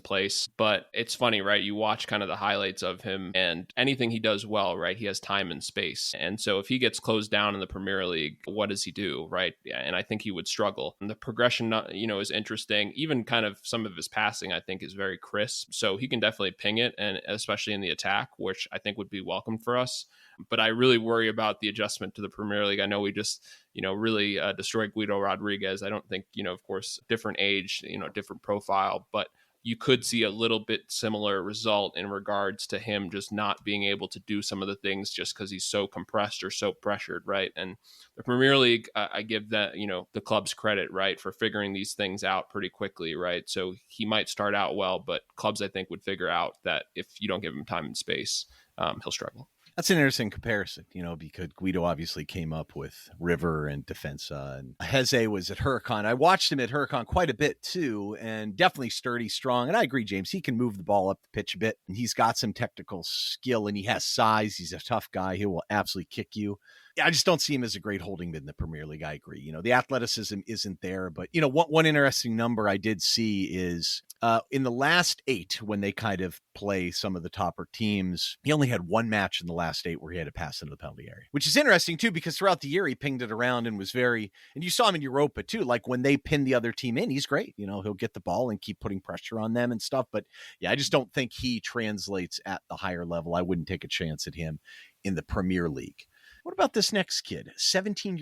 place, but it's funny, right? You watch kind of the highlights of him, and anything he does well, right? He has time and space, and so if he gets closed down in the Premier League, what does he do, right? And I think he would struggle. And the progression, is interesting. Even kind of some of his passing, I think, is very crisp, so he can definitely ping it, and especially in the attack, which I think would be welcome for us. But I really worry about the adjustment to the Premier League. I know we just, really destroyed Guido Rodriguez. I don't think, of course, different age, different profile, but you could see a little bit similar result in regards to him just not being able to do some of the things just because he's so compressed or so pressured, right? And the Premier League, I give that, the clubs credit, right, for figuring these things out pretty quickly, right? So he might start out well, but clubs, I think, would figure out that if you don't give him time and space, he'll struggle. That's an interesting comparison, because Guido obviously came up with River and Defensa, and Heze was at Huracan. I watched him at Huracan quite a bit too, and definitely sturdy, strong. And I agree, James, he can move the ball up the pitch a bit, and he's got some technical skill, and he has size. He's a tough guy. He will absolutely kick you. I just don't see him as a great holding mid in the Premier League. I agree. The athleticism isn't there, but one interesting number I did see is in the last 8, when they kind of play some of the topper teams, he only had one match in the last 8 where he had to pass into the penalty area, which is interesting too, because throughout the year he pinged it around and was and you saw him in Europa too. Like when they pin the other team in, he's great. He'll get the ball and keep putting pressure on them and stuff. But yeah, I just don't think he translates at the higher level. I wouldn't take a chance at him in the Premier League. What about this next kid? 17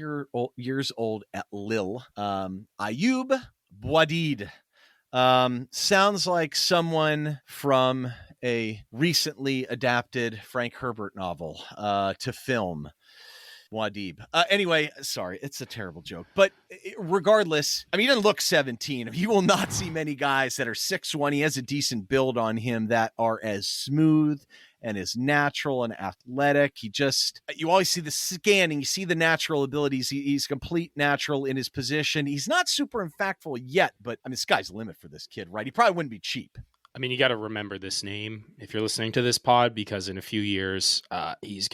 years old at Lille. Ayoub Boadid. Sounds like someone from a recently adapted Frank Herbert novel to film. Boadid. Anyway, sorry, it's a terrible joke. But regardless, he doesn't look 17. You will not see many guys that are 6'1". He has a decent build on him that are as smooth and is natural and athletic. You always see the scanning, you see the natural abilities. He's complete natural in his position. He's not super impactful yet, but the sky's the limit for this kid, right? He probably wouldn't be cheap. You got to remember this name if you're listening to this pod, because in a few years, everyone's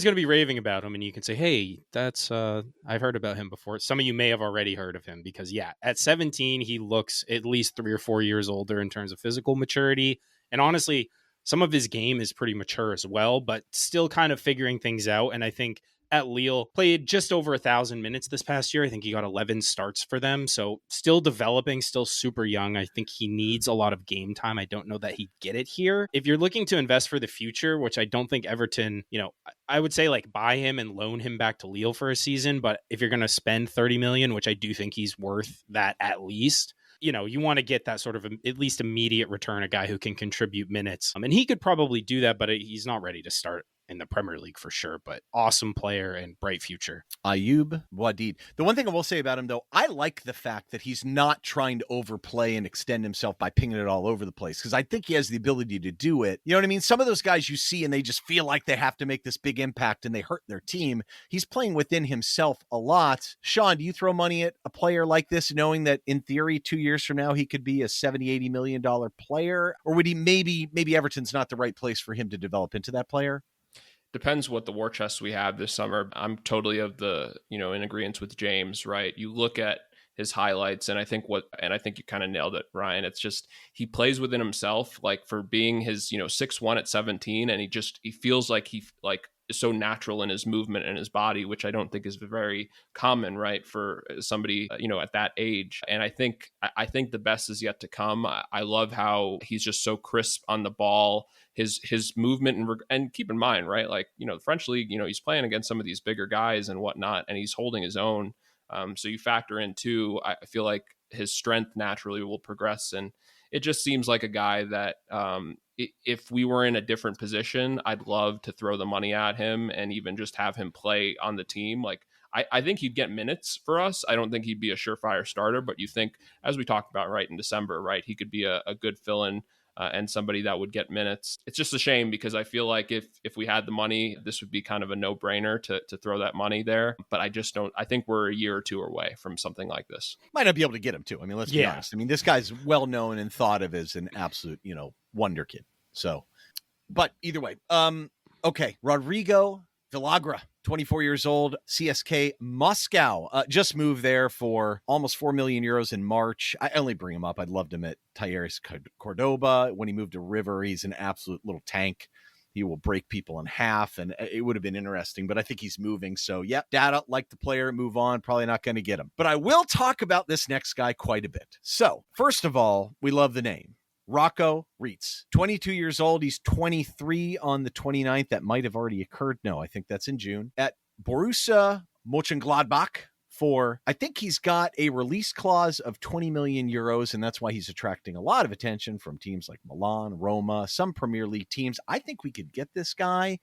going to be raving about him, and you can say, hey, that's, I've heard about him before. Some of you may have already heard of him because, yeah, at 17, he looks at least 3 or 4 years older in terms of physical maturity. And honestly, some of his game is pretty mature as well, but still kind of figuring things out. And I think at Lille, played just over 1,000 minutes this past year. I think he got 11 starts for them. So still developing, still super young. I think he needs a lot of game time. I don't know that he'd get it here. If you're looking to invest for the future, which I don't think Everton, I would say buy him and loan him back to Lille for a season. But if you're going to spend 30 million, which I do think he's worth that at least, you want to get that sort of at least immediate return, a guy who can contribute minutes. And he could probably do that, but he's not ready to start in the Premier League for sure, but awesome player and bright future. Ayoub Boadid. The one thing I will say about him, though, I like the fact that he's not trying to overplay and extend himself by pinging it all over the place, because I think he has the ability to do it. You know what I mean? Some of those guys you see and they just feel like they have to make this big impact and they hurt their team. He's playing within himself a lot. Shan, do you throw money at a player like this, knowing that in theory 2 years from now he could be a $70-80 million player? Or would he maybe Everton's not the right place for him to develop into that player? Depends what the war chest we have this summer. I'm totally in agreement with James, right? You look at his highlights, and I think you kind of nailed it, Ryan. It's just, he plays within himself, for being his, 6'1" at 17, and he feels like so natural in his movement and his body, which I don't think is very common, right, for somebody at that age. And I think the best is yet to come. I love how he's just so crisp on the ball. His movement and keep in mind, right, like the French league, he's playing against some of these bigger guys and whatnot, and he's holding his own. So you factor in too, I feel like his strength naturally will progress, and it just seems like a guy that if we were in a different position, I'd love to throw the money at him and even just have him play on the team. Like I think he'd get minutes for us. I don't think he'd be a surefire starter, but you think, as we talked about right in December, right, he could be a good fill-in. And somebody that would get minutes. It's just a shame because I feel like if we had the money, this would be kind of a no-brainer to throw that money there. But I just don't. I think we're a year or two away from something like this. Might not be able to get him too. I mean, let's be honest. I mean, this guy's well known and thought of as an absolute, wonder kid. So, but either way, okay, Rodrigo Villagra, 24 years old, CSK Moscow, just moved there for almost 4 million euros in March. I only bring him up. I loved him at Talleres Cordoba. When he moved to River, he's an absolute little tank. He will break people in half, and it would have been interesting, but I think he's moving. So, data, like the player, move on. Probably not going to get him. But I will talk about this next guy quite a bit. So, first of all, we love the name. Rocco Reitz, 22 years old. He's 23 on the 29th. That might have already occurred. No, I think that's in June. At Borussia Mönchengladbach I think he's got a release clause of 20 million euros, and that's why he's attracting a lot of attention from teams like Milan, Roma, some Premier League teams. I think we could get this guy.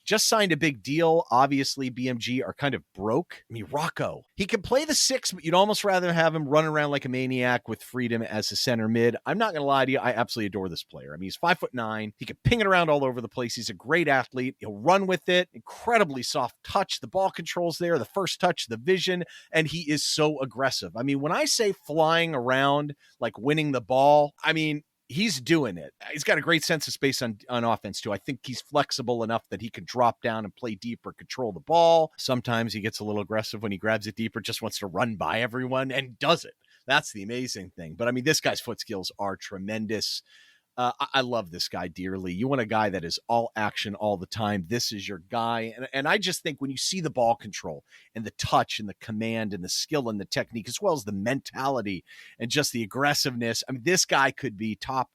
Just signed a big deal. Obviously, BMG are kind of broke. I mean, Rocco, he can play the 6, but you'd almost rather have him run around like a maniac with freedom as a center mid. I'm not going to lie to you. I absolutely adore this player. I mean, he's 5'9". He can ping it around all over the place. He's a great athlete. He'll run with it. Incredibly soft touch. The ball control's there. The first touch, the vision, and he is so aggressive. I mean, when I say flying around, like winning the ball, I mean, he's doing it. He's got a great sense of space on offense, too. I think he's flexible enough that he can drop down and play deeper, control the ball. Sometimes he gets a little aggressive when he grabs it deeper, just wants to run by everyone and does it. That's the amazing thing. But, I mean, this guy's foot skills are tremendous. I love this guy dearly. You want a guy that is all action all the time. This is your guy. And I just think when you see the ball control and the touch and the command and the skill and the technique, as well as the mentality and just the aggressiveness, I mean, this guy could be top.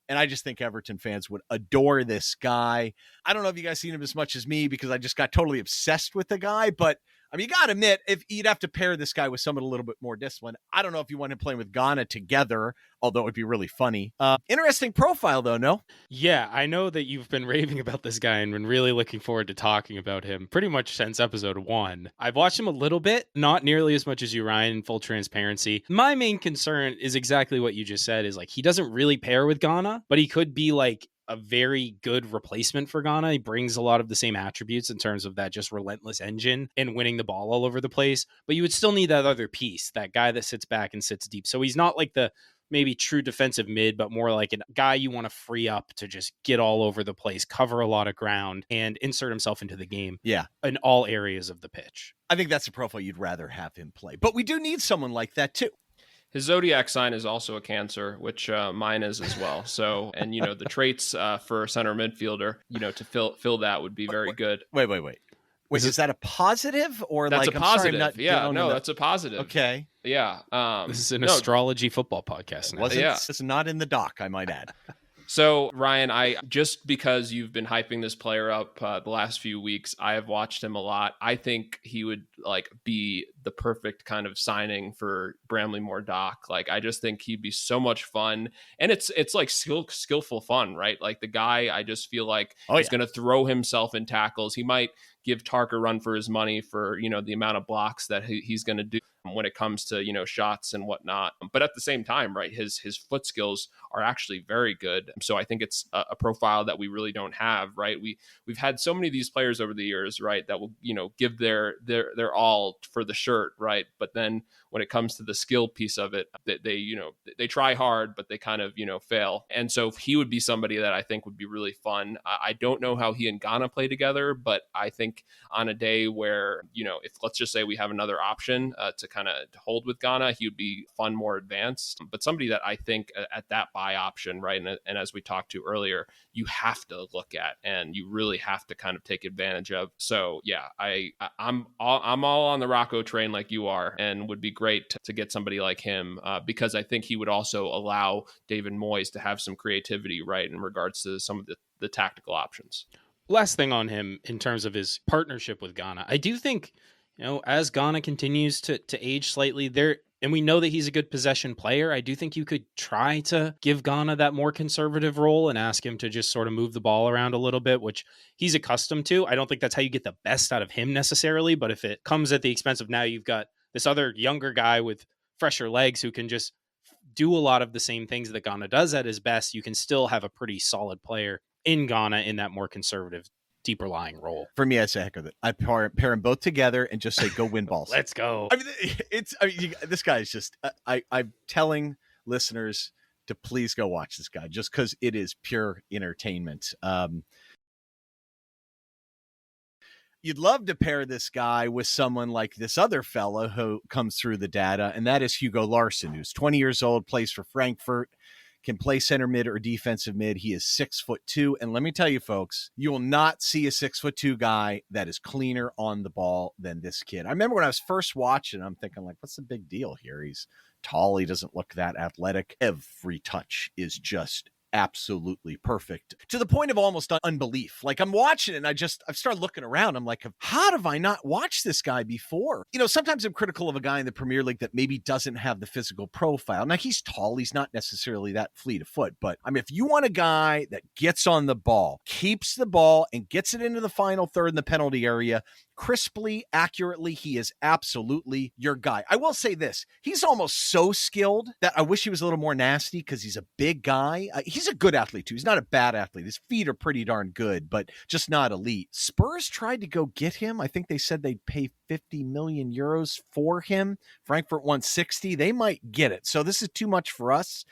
And I just think Everton fans would adore this guy. I don't know if you guys seen him as much as me because I just got totally obsessed with the guy, but I mean, you got to admit, if you'd have to pair this guy with someone a little bit more disciplined. I don't know if you want him playing with Ghana together, although it would be really funny. Interesting profile, though, no? Yeah, I know that you've been raving about this guy and been really looking forward to talking about him pretty much since episode 1. I've watched him a little bit, not nearly as much as you, Ryan, in full transparency. My main concern is exactly what you just said, is like he doesn't really pair with Ghana, but he could be like a very good replacement for Ghana. He brings a lot of the same attributes in terms of that just relentless engine and winning the ball all over the place. But you would still need that other piece, that guy that sits back and sits deep. So he's not like the maybe true defensive mid, but more like a guy you want to free up to just get all over the place, cover a lot of ground, and insert himself into the game. Yeah, in all areas of the pitch. I think that's the profile you'd rather have him play. But we do need someone like that too. His zodiac sign is also a Cancer, which mine is as well. So, and the traits for a center midfielder, to fill that would be very good. Wait. Is that a positive or that's like a positive? I'm sorry, That's a positive. Okay. Yeah. This is an astrology football podcast now. It's not in the doc, I might add. So, Ryan, just because you've been hyping this player up the last few weeks, I have watched him a lot. I think he would be the perfect kind of signing for Bramley Moore Dock. I just think he'd be so much fun, and it's like skillful fun, right? Like the guy, I just feel like he's going to throw himself in tackles. He might give Tark a run for his money for the amount of blocks that he's going to do when it comes to shots and whatnot. But at the same time, right, his foot skills are actually very good. So I think it's a profile that we really don't have, right? We've had so many of these players over the years, right, that will give their all for the shirt, right? But then when it comes to the skill piece of it, they try hard, but they kind of fail. And so he would be somebody that I think would be really fun. I don't know how he and Ghana play together, but I think think on a day where, if let's just say we have another option to kind of hold with Ghana, he would be fun, more advanced. But somebody that I think at that buy option, right, and as we talked to earlier, you have to look at and you really have to kind of take advantage of. So yeah, I'm all on the Rocco train like you are, and would be great to get somebody like him because I think he would also allow David Moyes to have some creativity, right, in regards to some of the tactical options. Last thing on him in terms of his partnership with Ghana, I do think, as Ghana continues to age slightly there, and we know that he's a good possession player, I do think you could try to give Ghana that more conservative role and ask him to just sort of move the ball around a little bit, which he's accustomed to. I don't think that's how you get the best out of him necessarily, but if it comes at the expense of now you've got this other younger guy with fresher legs who can just do a lot of the same things that Ghana does at his best, you can still have a pretty solid player in Ghana in that more conservative, deeper lying role. For me, that's a heck of it. I pair them both together and just say, go win balls. Let's go. This guy is just, I'm telling listeners to please go watch this guy just because it is pure entertainment. You'd love to pair this guy with someone like this other fella who comes through the data, and that is Hugo Larsson, who's 20 years old, plays for Frankfurt, can play center mid or defensive mid. He is 6'2". And let me tell you, folks, you will not see a 6'2" guy that is cleaner on the ball than this kid. I remember when I was first watching, I'm thinking, like, what's the big deal here? He's tall. He doesn't look that athletic. Every touch is just absolutely perfect to the point of almost unbelief. Like I'm watching it and I've started looking around. I'm like, how have I not watched this guy before? Sometimes I'm critical of a guy in the Premier League that maybe doesn't have the physical profile. Now he's tall. He's not necessarily that fleet of foot, but I mean, if you want a guy that gets on the ball, keeps the ball and gets it into the final third in the penalty area, crisply, accurately, he is absolutely your guy. I will say this. He's almost so skilled that I wish he was a little more nasty because he's a big guy. He's a good athlete too. He's not a bad athlete. His feet are pretty darn good, but just not elite. Spurs tried to go get him. I think they said they'd pay 50 million euros for him. Frankfurt 160. They might get it. So this is too much for us.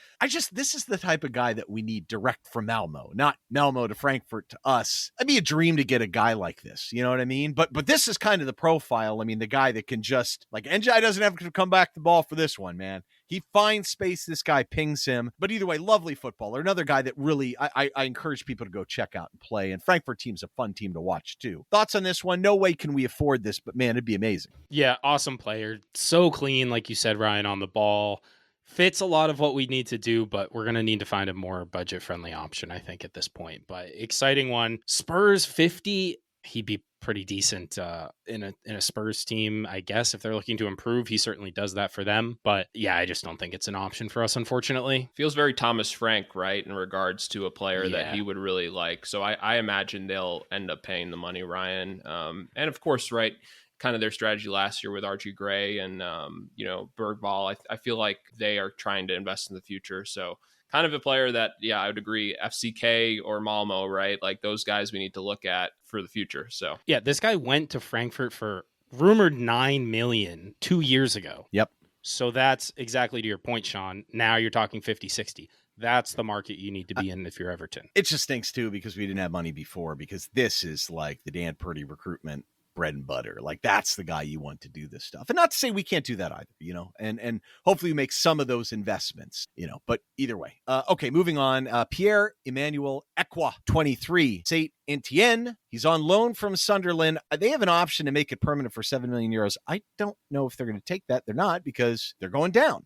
This is the type of guy that we need direct from Malmo, not Malmo to Frankfurt to us. It'd be a dream to get a guy like this. You know what I mean? But this is kind of the profile. I mean, the guy that can just, like, NJ doesn't have to come back the ball for this one, man. He finds space. This guy pings him. But either way, lovely footballer. Another guy that really I encourage people to go check out and play. And Frankfurt team's a fun team to watch too. Thoughts on this one? No way can we afford this, but man, it'd be amazing. Yeah, awesome player. So clean, like you said, Ryan, on the ball. Fits a lot of what we need to do, but we're going to need to find a more budget-friendly option, I think, at this point. But exciting one. Spurs 50. He'd be pretty decent in a Spurs team, I guess. If they're looking to improve, he certainly does that for them. But yeah, I just don't think it's an option for us, unfortunately. Feels very Thomas Frank, right, in regards to a player that he would really like. So I imagine they'll end up paying the money, Ryan. And of course, right, kind of their strategy last year with Archie Gray and, Bergvall, I feel like they are trying to invest in the future. So kind of a player that, I would agree, FCK or Malmo, right? Like those guys we need to look at for the future. So yeah, this guy went to Frankfurt for rumored $9 million 2 years ago. Yep. So that's exactly to your point, Sean. Now you're talking 50, 60. That's the market you need to be in if you're Everton. It just stinks too because we didn't have money before, because this is like the Dan Purdy recruitment bread and butter. Like that's the guy you want to do this stuff. And not to say we can't do that either, and hopefully we make some of those investments, but either way. Okay, moving on. Pierre-Emmanuel Ekwa, 23, Saint Etienne. He's on loan from Sunderland. They have an option to make it permanent for 7 million euros. I don't know if they're going to take that. They're not, because they're going down.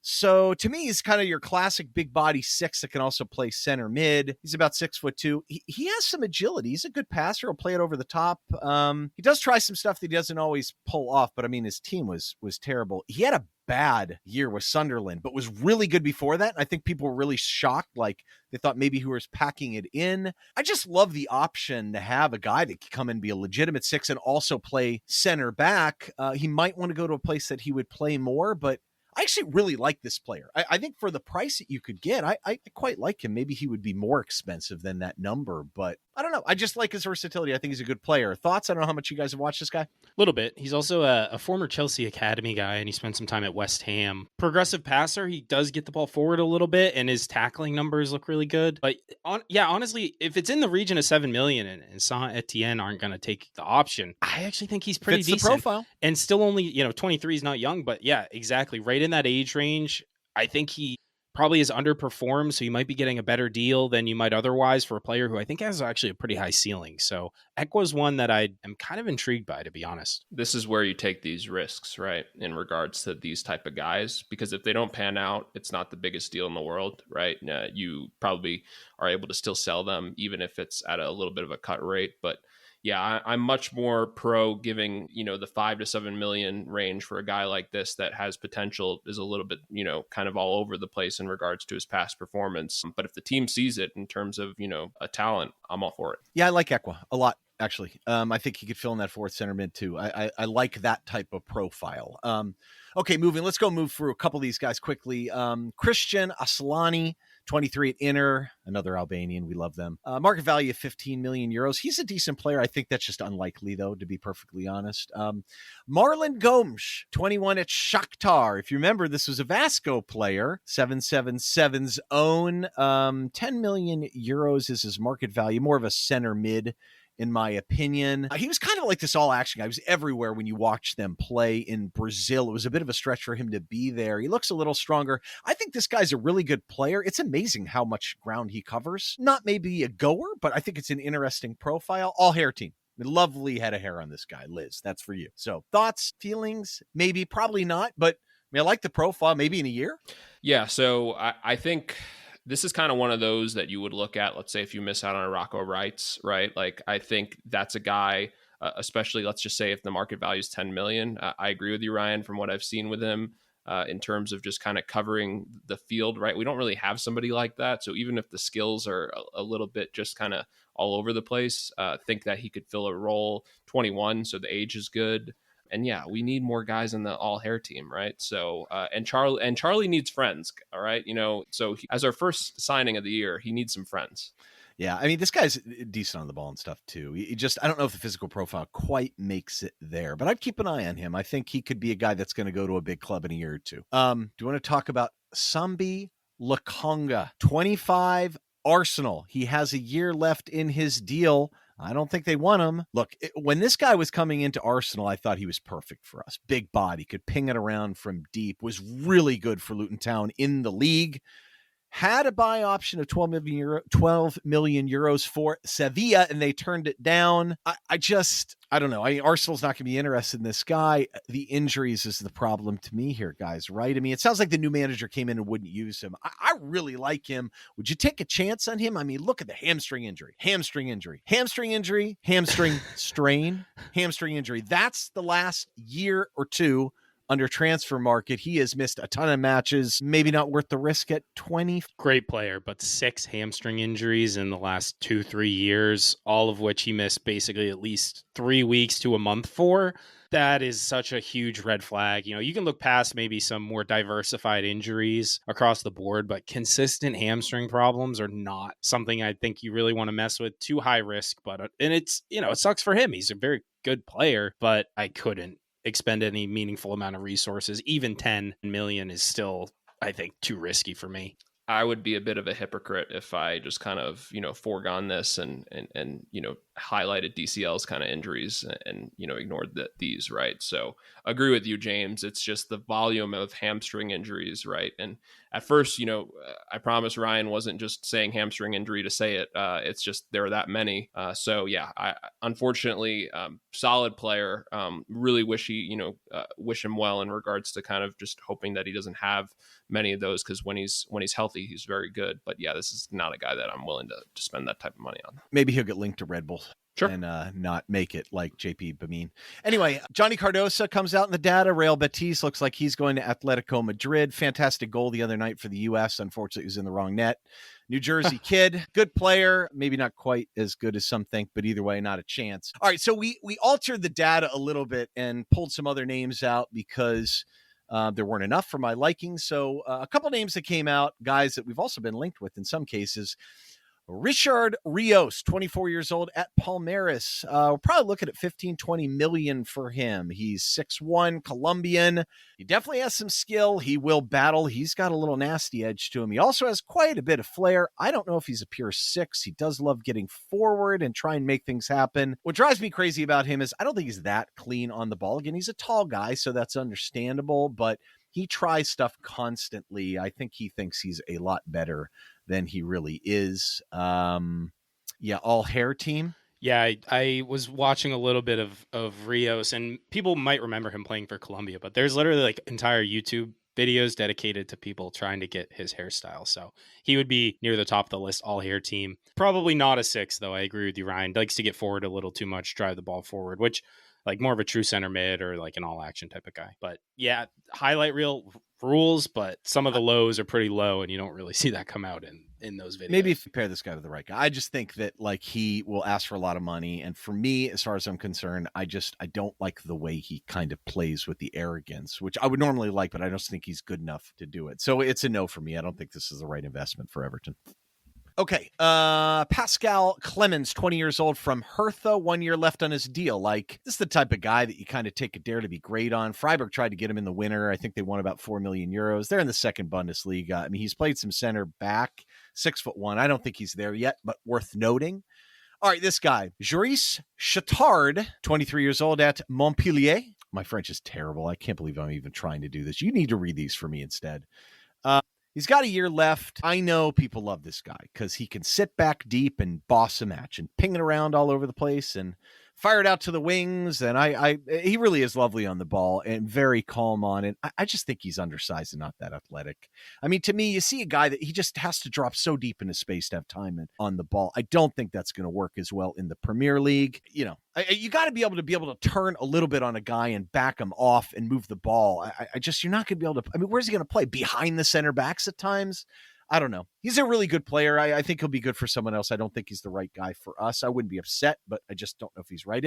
So to me, he's kind of your classic big body six that can also play center mid. He's about 6'2". He has some agility. He's a good passer. He'll play it over the top. He does try some stuff that he doesn't always pull off, but I mean, his team was terrible. He had a bad year with Sunderland, but was really good before that. I think people were really shocked. Like they thought maybe he was packing it in. I just love the option to have a guy that could come and be a legitimate six and also play center back. He might want to go to a place that he would play more, but I actually really like this player. I think for the price that you could get, I quite like him. Maybe he would be more expensive than that number, but I don't know. I just like his versatility. I think he's a good player. Thoughts? I don't know how much you guys have watched this guy. A little bit. He's also a former Chelsea Academy guy, and he spent some time at West Ham. Progressive passer. He does get the ball forward a little bit, and his tackling numbers look really good. But honestly, if it's in the region of 7 million and Saint Etienne aren't going to take the option, I actually think he's pretty decent. The profile. And still only, 23 is not young, but yeah, exactly. Right in that age range. I think he probably is underperformed, so you might be getting a better deal than you might otherwise for a player who I think has actually a pretty high ceiling. So Ekwa's one that I am kind of intrigued by, to be honest. This is where you take these risks, right, in regards to these type of guys, because if they don't pan out, it's not the biggest deal in the world, right? You probably are able to still sell them, even if it's at a little bit of a cut rate. But yeah, I'm much more pro giving, the 5 to 7 million range for a guy like this that has potential, is a little bit, kind of all over the place in regards to his past performance. But if the team sees it in terms of, a talent, I'm all for it. Yeah, I like Ekwa a lot, actually. I think he could fill in that fourth center mid too. I like that type of profile. Okay, let's go move through a couple of these guys quickly. Christian Aslani, 23 at Inter, another Albanian. We love them. Market value of 15 million euros. He's a decent player. I think that's just unlikely, though, to be perfectly honest. Marlon Gomes, 21 at Shakhtar. If you remember, this was a Vasco player, 777's own. 10 million euros is his market value, more of a center mid, in my opinion. He was kind of like this all-action guy. He was everywhere when you watch them play in Brazil. It was a bit of a stretch for him to be there. He looks a little stronger. I think this guy's a really good player. It's amazing how much ground he covers. Not maybe a goer, but I think it's an interesting profile. All-hair team. Lovely head of hair on this guy, Liz. That's for you. So thoughts, feelings? Maybe, probably not, but I like the profile. Maybe in a year? Yeah, so I think this is kind of one of those that you would look at, let's say, if you miss out on a Rocco Wrights, right? Like, I think that's a guy, especially, let's just say if the market value is 10 million. I agree with you, Ryan, from what I've seen with him in terms of just kind of covering the field, right? We don't really have somebody like that. So even if the skills are a little bit just kind of all over the place, think that he could fill a role. 21, so the age is good. And yeah, we need more guys in the all hair team, right? So, and Charlie needs friends, all right? So as our first signing of the year, he needs some friends. Yeah, this guy's decent on the ball and stuff too. He just, I don't know if the physical profile quite makes it there, but I'd keep an eye on him. I think he could be a guy that's going to go to a big club in a year or two. Do you want to talk about Sambi Lakonga, 25, Arsenal? He has a year left in his deal. I don't think they want him. Look, when this guy was coming into Arsenal, I thought he was perfect for us. Big body, could ping it around from deep, was really good for Luton Town in the league. Had a buy option of 12 million euros for Sevilla, and they turned it down. I don't know. Arsenal's not going to be interested in this guy. The injuries is the problem to me here, guys, right? It sounds like the new manager came in and wouldn't use him. I really like him. Would you take a chance on him? Look at the hamstring injury, hamstring strain, hamstring injury. That's the last year or two under transfer market. He has missed a ton of matches. Maybe not worth the risk at 20. Great player, but 6 hamstring injuries in the last 2-3 years, all of which he missed basically at least 3 weeks to a month for. That is such a huge red flag. You can look past maybe some more diversified injuries across the board, but consistent hamstring problems are not something I think you really want to mess with. Too high risk, and it's, it sucks for him. He's a very good player, but I couldn't expend any meaningful amount of resources. Even 10 million is still, I think, too risky for me. I would be a bit of a hypocrite if I just kind of, foregone this and highlighted DCL's kind of injuries and ignored these, right? So agree with you, James. It's just the volume of hamstring injuries, right? And at first, I promise Ryan wasn't just saying hamstring injury to say it. It's just there are that many. So yeah, I unfortunately, solid player. Really wish wish him well in regards to kind of just hoping that he doesn't have many of those, because when he's healthy, he's very good. But yeah, this is not a guy that I'm willing to spend that type of money on. Maybe he'll get linked to Red Bull. Sure. And not make it like JP Bamin. Anyway, Johnny Cardosa comes out in the data. Real Betis looks like he's going to Atletico Madrid. Fantastic goal the other night for the U.S. Unfortunately, it was in the wrong net. New Jersey kid, good player. Maybe not quite as good as some think, but either way, not a chance. All right, so we altered the data a little bit and pulled some other names out because there weren't enough for my liking. So a couple names that came out, guys that we've also been linked with in some cases. Richard Rios, 24 years old at Palmeiras. We're probably looking at 15-20 million for him. He's 6'1", Colombian. He definitely has some skill. He will battle. He's got a little nasty edge to him. He also has quite a bit of flair. I don't know if he's a pure 6. He does love getting forward and try and make things happen. What drives me crazy about him is I don't think he's that clean on the ball. Again, he's a tall guy, so that's understandable, but he tries stuff constantly. I think he thinks he's a lot better than he really is. All hair team. Yeah, I was watching a little bit of Rios, and people might remember him playing for Colombia, but there's literally like entire YouTube videos dedicated to people trying to get his hairstyle. So he would be near the top of the list, all hair team. Probably not a 6, though. I agree with you, Ryan. Likes to get forward a little too much, drive the ball forward, which like more of a true center mid or like an all action type of guy. But yeah, highlight reel rules, but some of the lows are pretty low and you don't really see that come out in those videos. Maybe if you pair this guy with the right guy. I just think that like he will ask for a lot of money. And for me, as far as I'm concerned, I don't like the way he kind of plays with the arrogance, which I would normally like, but I don't think he's good enough to do it. So it's a no for me. I don't think this is the right investment for Everton. Okay, Pascal Clemens, 20 years old from Hertha, 1 year left on his deal. Like, this is the type of guy that you kind of take a dare to be great on. Freiburg tried to get him in the winter. I think they won about 4 million euros. They're in the second Bundesliga. I mean, he's played some center back, 6'1". I don't think he's there yet, but worth noting. All right, this guy, Joris Chattard, 23 years old at Montpellier. My French is terrible. I can't believe I'm even trying to do this. You need to read these for me instead. He's got a year left. I know people love this guy because he can sit back deep and boss a match and ping it around all over the place and fire it out to the wings. And he really is lovely on the ball and very calm on it. I just think he's undersized and not that athletic. I mean, to me, you see a guy that he just has to drop so deep into space to have time on the ball. I don't think that's going to work as well in the Premier League. You know, you got to be able to turn a little bit on a guy and back him off and move the ball. You're not going to be able to. I mean, where's he going to play? Behind the center backs at times? I don't know. He's a really good player. I think he'll be good for someone else. I don't think he's the right guy for us. I wouldn't be upset, but I just don't know if he's right.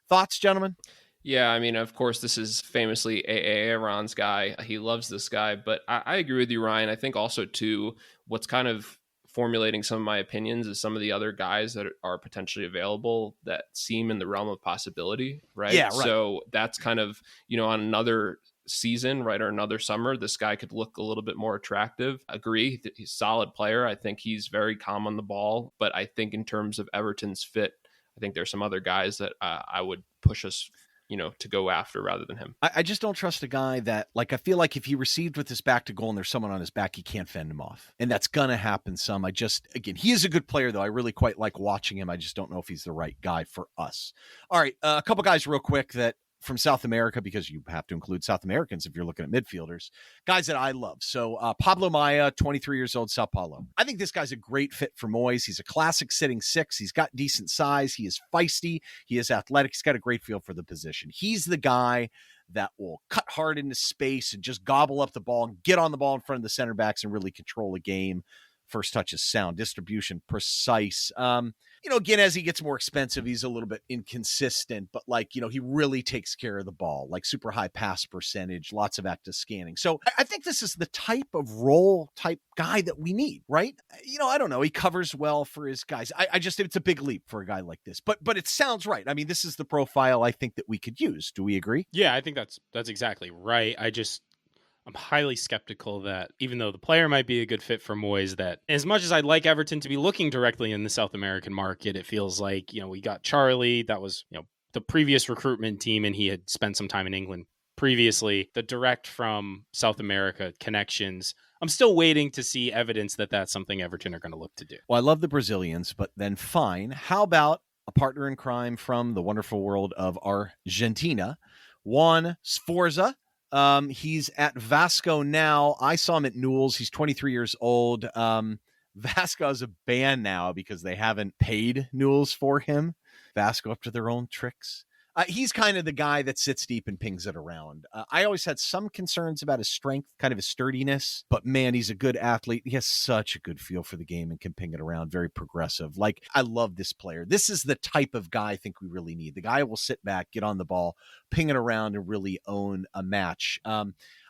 Thoughts, gentlemen? Yeah, I mean, of course, this is famously Aaron's guy. He loves this guy, but I agree with you, Ryan. I think also, too, what's kind of formulating some of my opinions is some of the other guys that are potentially available that seem in the realm of possibility, right? Yeah, right. So that's kind of, on another season, right, or another summer, this guy could look a little bit more attractive. Agree, he's a solid player. I think he's very calm on the ball, but I think in terms of Everton's fit, I think there's some other guys that I would push us to go after rather than him. I just don't trust a guy that, like, I feel like if he received with his back to goal and there's someone on his back, he can't fend him off. And that's going to happen some. Again, he is a good player, though. I really quite like watching him. I just don't know if he's the right guy for us. All right, a couple guys real quick that from South America, because you have to include South Americans if you're looking at midfielders, guys that I love. So Pablo Maya, 23 years old, Sao Paulo. I think this guy's a great fit for Moyes. He's a classic sitting 6. He's got decent size. He is feisty. He is athletic. He's got a great feel for the position. He's the guy that will cut hard into space and just gobble up the ball and get on the ball in front of the center backs and really control a game. First touch is sound, distribution precise. Again, as he gets more expensive, he's a little bit inconsistent, but he really takes care of the ball, like super high pass percentage, lots of active scanning. So I think this is the type of role type guy that we need, right? I don't know. He covers well for his guys. It's a big leap for a guy like this, but it sounds right. I mean, this is the profile I think that we could use. Do we agree? Yeah, I think that's exactly right. I'm highly skeptical that even though the player might be a good fit for Moyes, that as much as I'd like Everton to be looking directly in the South American market, it feels like, we got Charlie. That was, the previous recruitment team, and he had spent some time in England previously. The direct from South America connections, I'm still waiting to see evidence that that's something Everton are going to look to do. Well, I love the Brazilians, but then fine. How about a partner in crime from the wonderful world of Argentina, Juan Sforza? He's at Vasco now. I saw him at Newell's. He's 23 years old. Vasco is a band now because they haven't paid Newell's for him. Vasco up to their own tricks. He's kind of the guy that sits deep and pings it around. I always had some concerns about his strength, kind of his sturdiness, but man, he's a good athlete. He has such a good feel for the game and can ping it around. Very progressive. I love this player. This is the type of guy I think we really need. The guy who will sit back, get on the ball, ping it around, and really own a match.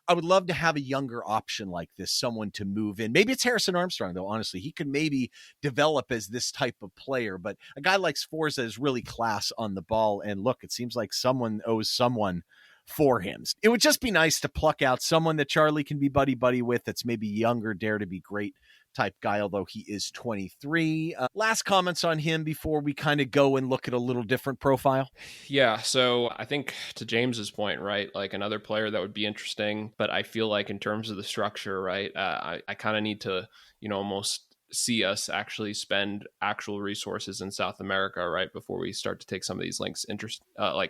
I would love to have a younger option like this, someone to move in. Maybe it's Harrison Armstrong, though, honestly. He could maybe develop as this type of player. But a guy like Sforza is really class on the ball. And look, it seems like someone owes someone for him. It would just be nice to pluck out someone that Charlie can be buddy-buddy with that's maybe younger, dare to be great type guy, although he is 23. Last comments on him before we kind of go and look at a little different profile? Yeah, so I think to James's point, right, like another player that would be interesting, but I feel like in terms of the structure, right, I kind of need to, almost see us actually spend actual resources in South America, right, before we start to take some of these links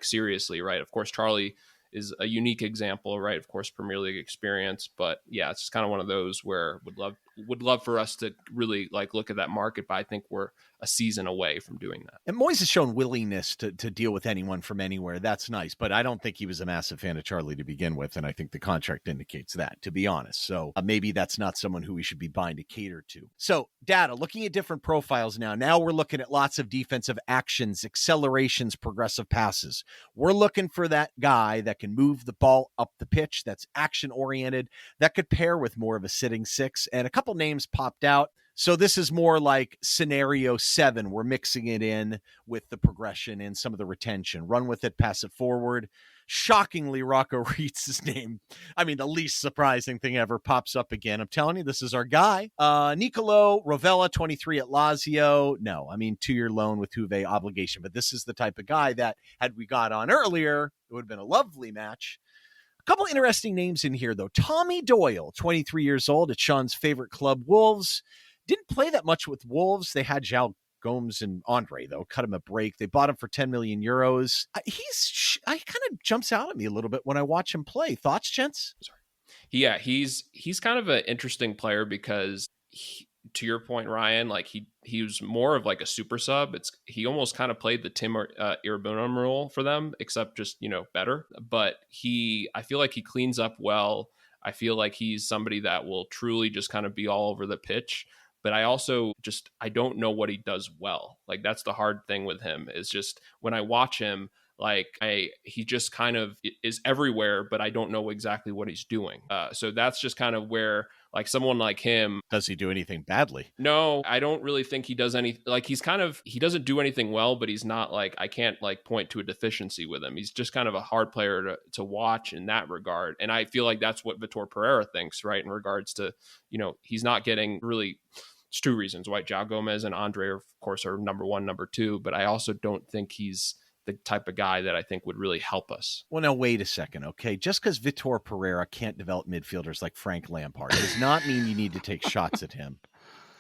seriously, right? Of course, Charlie is a unique example, right? Of course, Premier League experience, but yeah, it's kind of one of those where would love for us to really look at that market, but I think we're a season away from doing that. And Moyes has shown willingness to deal with anyone from anywhere. That's nice, but I don't think he was a massive fan of Charlie to begin with, and I think the contract indicates that, to be honest. So maybe that's not someone who we should be buying to cater to. So data, looking at different profiles now. Now we're looking at lots of defensive actions, accelerations, progressive passes. We're looking for that guy that can move the ball up the pitch, that's action-oriented, that could pair with more of a sitting six, and a couple names popped out. So this is more like scenario 7. We're mixing it in with the progression and some of the retention. Run with it, pass it forward. Shockingly, Rocco Reeds' name, the least surprising thing ever, pops up again. I'm telling you, this is our guy. Nicolo Rovella, 23 at Lazio. No, 2-year loan with Juve obligation. But this is the type of guy that, had we got on earlier, it would have been a lovely match. A couple interesting names in here, though. Tommy Doyle, 23 years old at Shan's favorite club, Wolves. Didn't play that much with Wolves. They had João Gomes and Andre, though. Cut him a break. They bought him for 10 million euros. I kind of jumps out at me a little bit when I watch him play. Thoughts, gents? Sorry. Yeah, he's kind of an interesting player because to your point, Ryan, he was more of a super sub. He almost kind of played the Tim Irbunam role for them, except just, better. But I feel like he cleans up well. I feel like he's somebody that will truly just kind of be all over the pitch. But I also I don't know what he does well. That's the hard thing with him, is just when I watch him, he just kind of is everywhere, but I don't know exactly what he's doing. So that's just kind of where someone like him. Does he do anything badly? No, I don't really think he does any. He doesn't do anything well, but he's not I can't point to a deficiency with him. He's just kind of a hard player to watch in that regard. And I feel like that's what Vitor Pereira thinks, right? In regards to, he's not getting really. It's 2 reasons why João Gomez and Andre, of course, are number 1, number 2, but I also don't think he's the type of guy that I think would really help us. Well, now, wait a second, okay? Just because Vitor Pereira can't develop midfielders like Frank Lampard does not mean you need to take shots at him.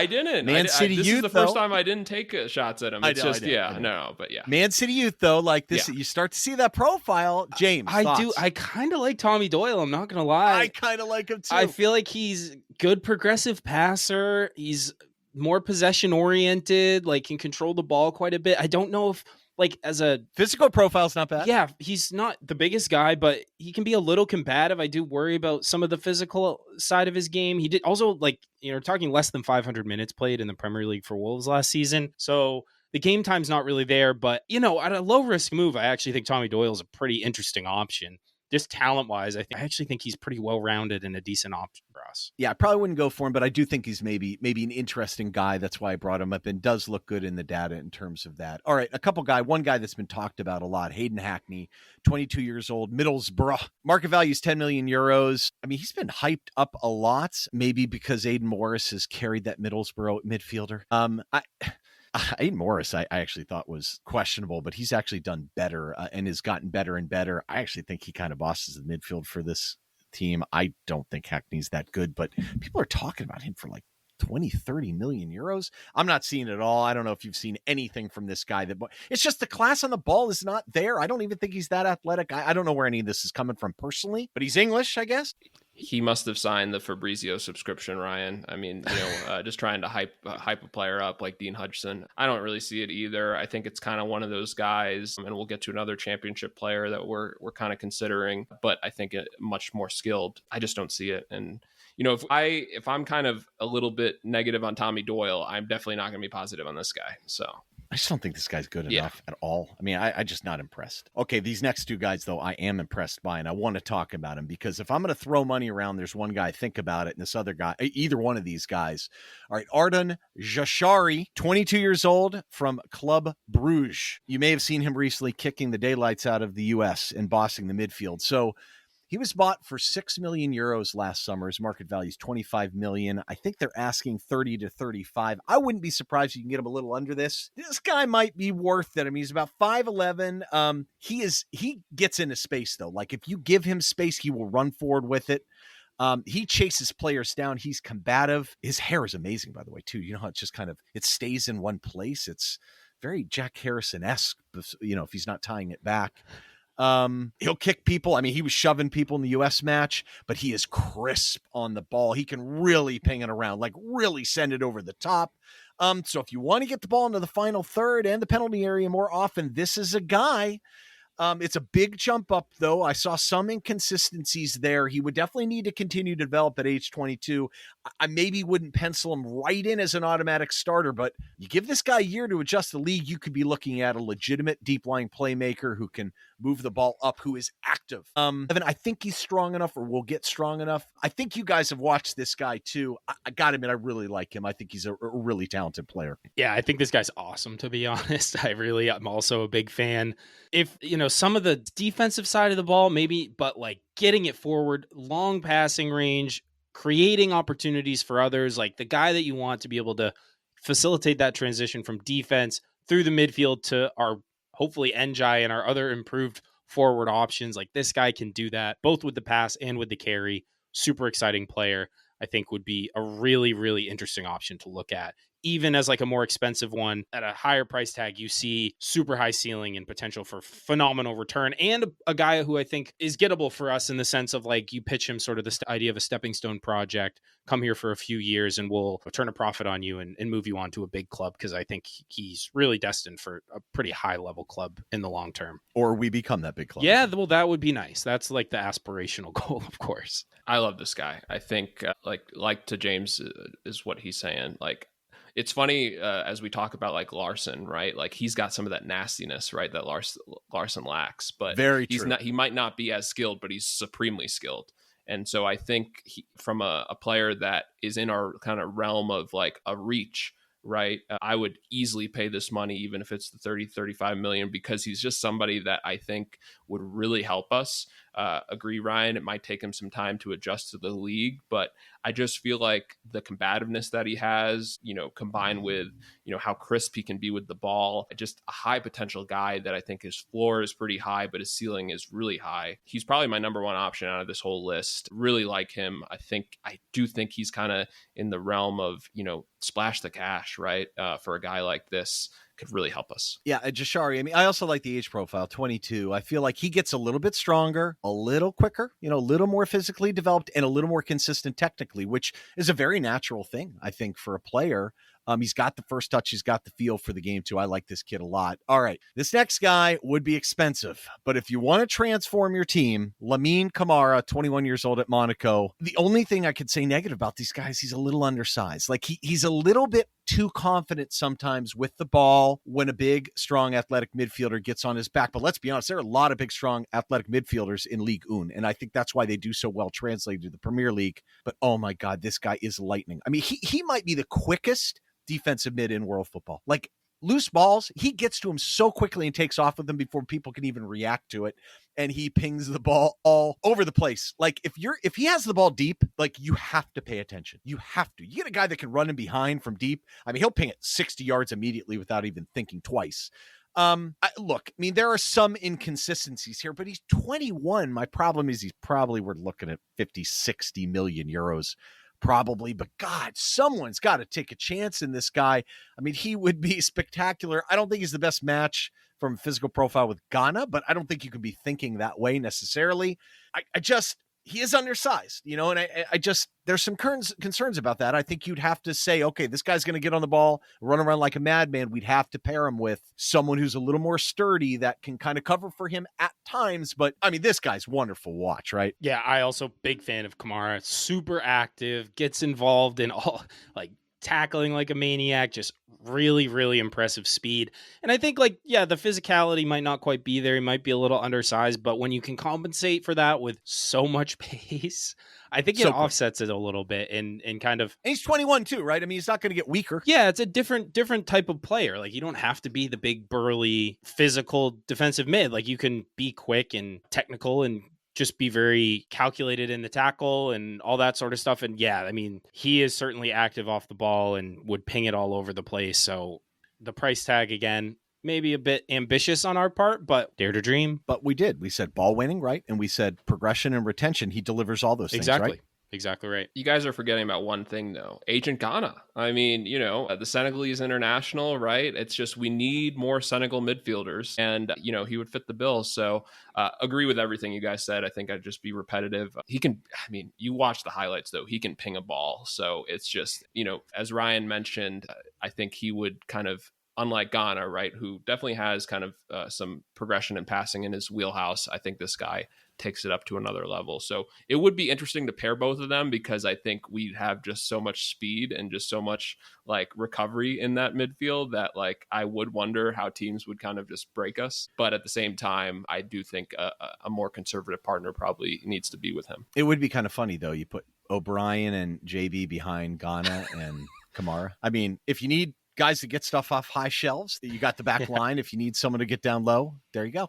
I didn't. Man City this Youth, is the first time I didn't take shots at him. It's but yeah. Man City Youth, though, you start to see that profile. James, thoughts? I kind of like Tommy Doyle. I'm not going to lie. I kind of like him, too. I feel like he's good progressive passer. He's more possession oriented, can control the ball quite a bit. I don't know if as a physical profile's not bad. Yeah, he's not the biggest guy, but he can be a little combative. I do worry about some of the physical side of his game. He did also talking less than 500 minutes played in the Premier League for Wolves last season. So the game time's not really there, but at a low risk move, I actually think Tommy Doyle is a pretty interesting option. Just talent-wise, I actually think he's pretty well-rounded and a decent option for us. Yeah, I probably wouldn't go for him, but I do think he's maybe an interesting guy. That's why I brought him up, and does look good in the data in terms of that. All right, one guy that's been talked about a lot, Hayden Hackney, 22 years old, Middlesbrough. Market value is 10 million euros. He's been hyped up a lot, maybe because Aidan Morris has carried that Middlesbrough midfielder. Aidan Morris, I actually thought was questionable, but he's actually done better and has gotten better and better. I actually think he kind of bosses the midfield for this team. I don't think Hackney's that good, but people are talking about him for 20, 30 million euros. I'm not seeing it at all. I don't know if you've seen anything from this guy. It's just the class on the ball is not there. I don't even think he's that athletic. I don't know where any of this is coming from personally, but he's English, I guess. He must have signed the Fabrizio subscription, Ryan. Just trying to hype a player up like Dean Hudson. I don't really see it either. I think it's kind of one of those guys, and we'll get to another championship player that we're kind of considering, but I think it much more skilled. I just don't see it. And if I'm kind of a little bit negative on Tommy Doyle, I'm definitely not going to be positive on this guy. So I just don't think this guy's good Yeah. enough at all. I mean, I just not impressed. Okay, these next two guys, though, I am impressed by, and I want to talk about him because if I'm going to throw money around, there's one guy, think about it, and this other guy, either one of these guys. All right, Arden Jashari, 22 years old from Club Bruges. You may have seen him recently kicking the daylights out of the U.S. and bossing the midfield. So he was bought for 6 million euros last summer. His market value is 25 million. I think they're asking 30 to 35. I wouldn't be surprised if you can get him a little under this. This guy might be worth it. I mean, he's about 5'11". He gets into space though. Like if you give him space, he will run forward with it. He chases players down. He's combative. His hair is amazing, by the way, too. You know how it just kind of, it stays in one place. It's very Jack Harrison-esque, you know, if he's not tying it back. He'll kick people. I mean, he was shoving people in the US match, but he is crisp on the ball. He can really ping it around, like really send it over the top. So if you want to get the ball into the final third and the penalty area more often, this is a guy. It's a big jump up, though. I saw some inconsistencies there. He would definitely need to continue to develop at age 22. I maybe wouldn't pencil him right in as an automatic starter, but you give this guy a year to adjust the league, you could be looking at a legitimate deep-lying playmaker who can move the ball up, who is active. Evan, I think he's strong enough or will get strong enough. I think you guys have watched this guy, too. I got to admit, I really like him. I think he's a really talented player. Yeah, I think this guy's awesome, to be honest. I'm also a big fan. If, you know, some of the defensive side of the ball, maybe, but like getting it forward, long passing range, creating opportunities for others, like the guy that you want to be able to facilitate that transition from defense through the midfield to our hopefully NJI and our other improved forward options. Like this guy can do that both with the pass and with the carry. Super exciting player. I think would be a really, really interesting option to look at. Even as like a more expensive one at a higher price tag, you see super high ceiling and potential for phenomenal return, and a guy who I think is gettable for us in the sense of like you pitch him sort of this idea of a stepping stone project, come here for a few years and we'll turn a profit on you and move you on to a big club, because I think he's really destined for a pretty high level club in the long term. Or we become that big club. Yeah, well, that would be nice. That's like the aspirational goal, of course. I love this guy. I think like to James is what he's saying. Like, it's funny as we talk about like Larson, right? Like he's got some of that nastiness, right? That Larson lacks, but very he's true. not. He might not be as skilled, but he's supremely skilled. And so I think from a player that is in our kind of realm of like a reach, right? I would easily pay this money, even if it's the 30, 35 million, because he's just somebody that I think would really help us. Agree, Ryan. It might take him some time to adjust to the league, but I just feel like the combativeness that he has, you know, combined with, you know, how crisp he can be with the ball, just a high potential guy that I think his floor is pretty high, but his ceiling is really high. He's probably my number one option out of this whole list. Really like him. I do think he's kind of in the realm of, you know, splash the cash, right? For a guy like this. Could really help us. Yeah, Jashari. I mean, I also like the age profile, 22. I feel like he gets a little bit stronger, a little quicker, you know, a little more physically developed and a little more consistent technically, which is a very natural thing, I think, for a player. He's got the first touch. He's got the feel for the game, too. I like this kid a lot. All right. This next guy would be expensive, but if you want to transform your team, Lamine Camara, 21 years old at Monaco. The only thing I could say negative about these guys, he's a little undersized. Like he's a little bit too confident sometimes with the ball when a big, strong, athletic midfielder gets on his back. But let's be honest, there are a lot of big, strong, athletic midfielders in Ligue 1, and I think that's why they do so well translated to the Premier League. But oh my God, this guy is lightning. I mean, he might be the quickest defensive mid in world football. Like loose balls, he gets to him so quickly and takes off with them before people can even react to it. And he pings the ball all over the place. Like if he has the ball deep, like you have to pay attention. You have to. You get a guy that can run in behind from deep. I mean, he'll ping it 60 yards immediately without even thinking twice. Look, I mean, there are some inconsistencies here, but he's 21. My problem is we're looking at 50, 60 million euros. Probably, but God, someone's got to take a chance in this guy. I mean, he would be spectacular. I don't think he's the best match from a physical profile with Ghana, but I don't think you can be thinking that way necessarily. He is undersized, you know, and I just, there's some concerns about that. I think you'd have to say, okay, this guy's going to get on the ball, run around like a madman. We'd have to pair him with someone who's a little more sturdy that can kind of cover for him at times. But I mean, this guy's wonderful watch, right? Yeah, I also big fan of Kamara. Super active, gets involved in all like tackling like a maniac, just really, really impressive speed. And I think, like, yeah, the physicality might not quite be there. He might be a little undersized, but when you can compensate for that with so much pace, I think it offsets it a little bit and kind of. And he's 21 too, right? I mean, he's not going to get weaker. Yeah, it's a different type of player. Like, you don't have to be the big, burly, physical defensive mid. Like, you can be quick and technical and just be very calculated in the tackle and all that sort of stuff. And yeah, I mean, he is certainly active off the ball and would ping it all over the place. So the price tag, again, maybe a bit ambitious on our part, but dare to dream. But we did. We said ball winning, right? And we said progression and retention. He delivers all those things, right? Exactly right. You guys are forgetting about one thing, though. Agent Ghana. I mean, the Senegalese international, right? It's just we need more Senegal midfielders, and, he would fit the bill. So agree with everything you guys said. I think I'd just be repetitive. He can, I mean, you watch the highlights, though. He can ping a ball. So it's just, as Ryan mentioned, I think he would kind of, unlike Ghana, right, who definitely has kind of some progression and passing in his wheelhouse, I think this guy takes it up to another level. So it would be interesting to pair both of them, because I think we'd have just so much speed and just so much like recovery in that midfield that, like, I would wonder how teams would kind of just break us. But at the same time, I do think a more conservative partner probably needs to be with him. It would be kind of funny, though. You put O'Brien and JB behind Ghana and Kamara. I mean, if you need guys to get stuff off high shelves, you got the back line. If you need someone to get down low, there you go.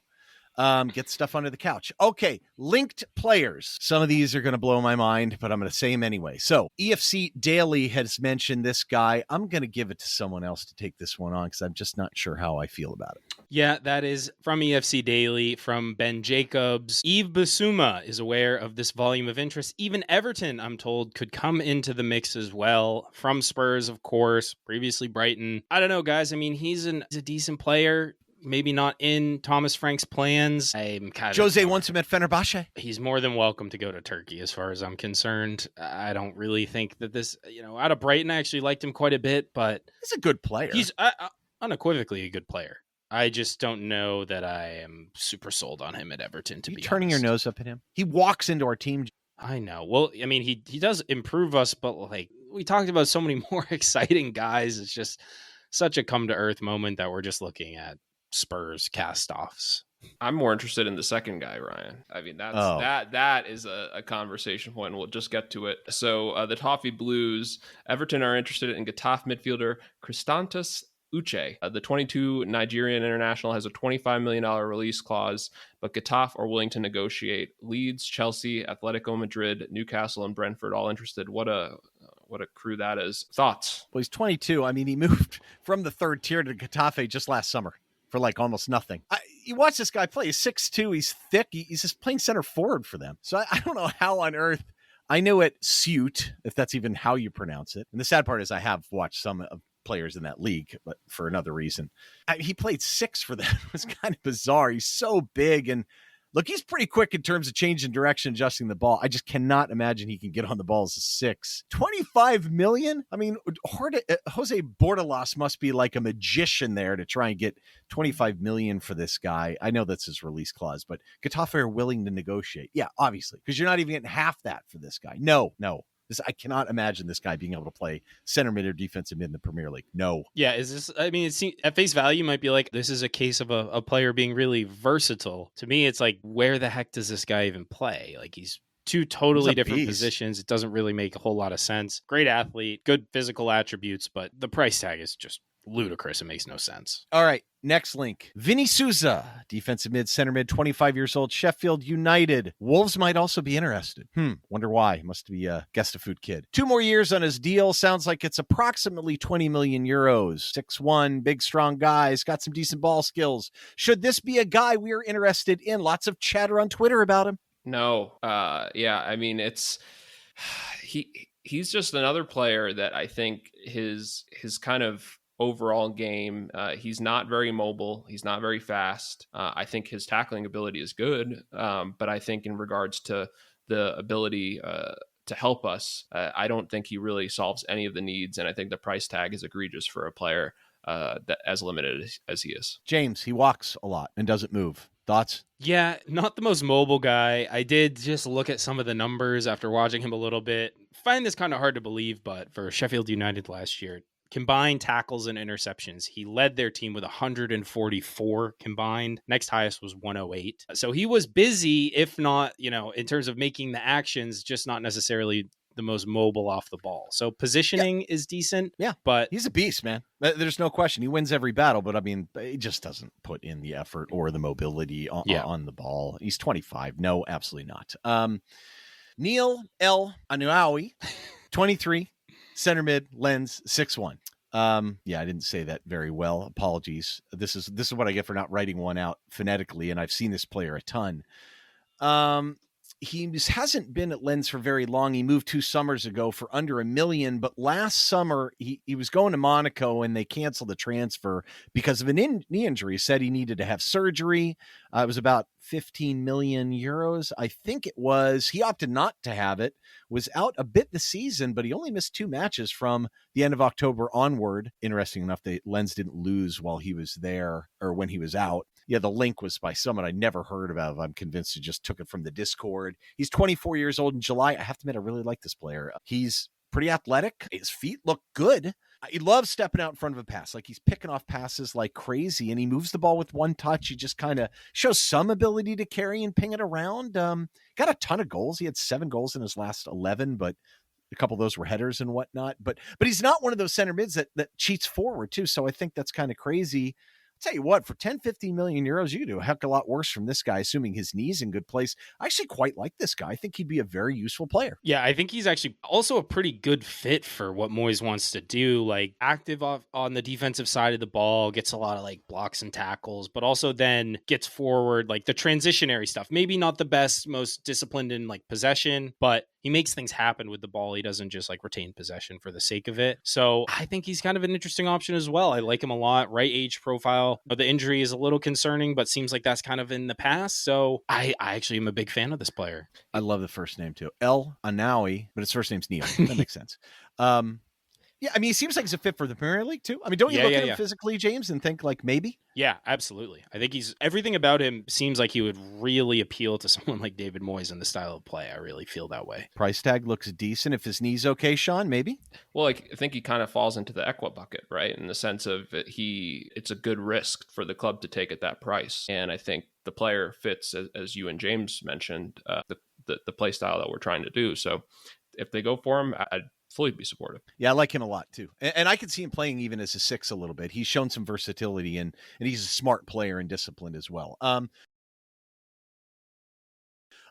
Get stuff under the couch. Okay, linked players. Some of these are going to blow my mind, but I'm going to say them anyway. So EFC Daily has mentioned this guy. I'm going to give it to someone else to take this one on because I'm just not sure how I feel about it. Yeah, that is from EFC Daily, from Ben Jacobs. Yves Bissouma is aware of this volume of interest. Even Everton, I'm told, could come into the mix as well. From Spurs, of course, previously Brighton. I don't know, guys. I mean, he's a decent player. Maybe not in Thomas Frank's plans. I'm kind Jose wants him at Fenerbahce. He's more than welcome to go to Turkey, as far as I'm concerned. I don't really think that this, out of Brighton, I actually liked him quite a bit, but he's a good player. He's unequivocally a good player. I just don't know that I am super sold on him at Everton, to be honest. Turning your nose up at him? He walks into our team. I know. Well, I mean, he does improve us, but like we talked about so many more exciting guys. It's just such a come to earth moment that we're just looking at Spurs cast-offs. I'm more interested in the second guy, Ryan. I mean, that is a conversation point, and we'll just get to it. So the Toffee Blues, Everton are interested in Getafe midfielder Christantas Uche. The 22 Nigerian international has a $25 million release clause, but Getafe are willing to negotiate. Leeds, Chelsea, Atletico Madrid, Newcastle, and Brentford all interested. What a crew that is. Thoughts? Well, he's 22. I mean, he moved from the third tier to Getafe just last summer for like almost nothing. You watch this guy play. He's 6'2". He's thick. He's just playing center forward for them. So I don't know how on earth. I know it suit, if that's even how you pronounce it. And the sad part is I have watched some of players in that league, but for another reason. He played 6 for them. It was kind of bizarre. He's so big, and look, he's pretty quick in terms of changing direction, adjusting the ball. I just cannot imagine he can get on the ball as a 6. $25 million? I mean, Jose Bordalas must be like a magician there to try and get $25 million for this guy. I know that's his release clause, but Getafe are willing to negotiate. Yeah, obviously, because you're not even getting half that for this guy. No. I cannot imagine this guy being able to play center mid or defensive mid in the Premier League. No. Yeah, is this? I mean, at face value, might be like this is a case of a player being really versatile. To me, it's like, where the heck does this guy even play? Like, he's two totally different positions. It doesn't really make a whole lot of sense. Great athlete, good physical attributes, but the price tag is just ludicrous. It makes no sense. All right, next link. Vinny Souza, defensive mid, center mid, 25 years old, Sheffield United. Wolves might also be interested. Wonder why. Must be a Gestafood kid. 2 more years on his deal. Sounds like it's approximately 20 million euros. 6'1", big, strong guy. He's got some decent ball skills. Should this be a guy we are interested in? Lots of chatter on Twitter about him. No. Yeah, I mean, it's... He's just another player that I think his kind of overall game, he's not very mobile. He's not very fast. I think his tackling ability is good. But I think in regards to the ability to help us, I don't think he really solves any of the needs. And I think the price tag is egregious for a player that as limited as he is. James, he walks a lot and doesn't move. Thoughts? Yeah, not the most mobile guy. I did just look at some of the numbers after watching him a little bit. Find this kind of hard to believe, but for Sheffield United last year, combined tackles and interceptions, he led their team with 144 combined. Next highest was 108. So he was busy, if not, in terms of making the actions, just not necessarily the most mobile off the ball. So positioning is decent. Yeah, but he's a beast, man. There's no question. He wins every battle, but I mean, he just doesn't put in the effort or the mobility on the ball. He's 25. No, absolutely not. Neil El Anuawi, 23, center mid, lens 6'1". Yeah, I didn't say that very well. Apologies. This is what I get for not writing one out phonetically, and I've seen this player a ton. He hasn't been at Lens for very long. He moved 2 summers ago for under $1 million, but last summer he was going to Monaco and they canceled the transfer because of a knee injury. He said he needed to have surgery. It was about 15 million euros, I think it was. He opted not to have it, was out a bit this season, but he only missed 2 matches from the end of October onward. Interesting enough, Lens didn't lose while he was there or when he was out. Yeah, the link was by someone I never heard about. I'm convinced he just took it from the Discord. He's 24 years old in July. I have to admit, I really like this player. He's pretty athletic. His feet look good. He loves stepping out in front of a pass. Like, he's picking off passes like crazy, and he moves the ball with one touch. He just kind of shows some ability to carry and ping it around. Got a ton of goals. He had 7 goals in his last 11, but a couple of those were headers and whatnot. But he's not one of those center mids that cheats forward too. So I think that's kind of crazy. Tell you what, for 10, 15 million euros, you can do a heck of a lot worse from this guy, assuming his knee's in good place. I actually quite like this guy. I think he'd be a very useful player. Yeah, I think he's actually also a pretty good fit for what Moyes wants to do. Like, active on the defensive side of the ball, gets a lot of like blocks and tackles, but also then gets forward, like the transitionary stuff. Maybe not the best, most disciplined in like possession, but he makes things happen with the ball. He doesn't just like retain possession for the sake of it. So I think he's kind of an interesting option as well. I like him a lot. Right age profile. The injury is a little concerning, but seems like that's kind of in the past. So I actually am a big fan of this player. I love the first name too. El Anawi, but his first name's Neil. That makes sense. Yeah, I mean, he seems like he's a fit for the Premier League too. I mean, don't you look at him physically, James, and think like maybe? Yeah, absolutely. I think everything about him seems like he would really appeal to someone like David Moyes in the style of play. I really feel that way. Price tag looks decent. If his knee's okay, Sean, maybe? Well, I think he kind of falls into the Equa bucket, right? In the sense of it's a good risk for the club to take at that price. And I think the player fits, as you and James mentioned, the play style that we're trying to do. So if they go for him, I'd fully be supportive. Yeah, I like him a lot too. And I could see him playing even as a 6 a little bit. He's shown some versatility and he's a smart player and disciplined as well.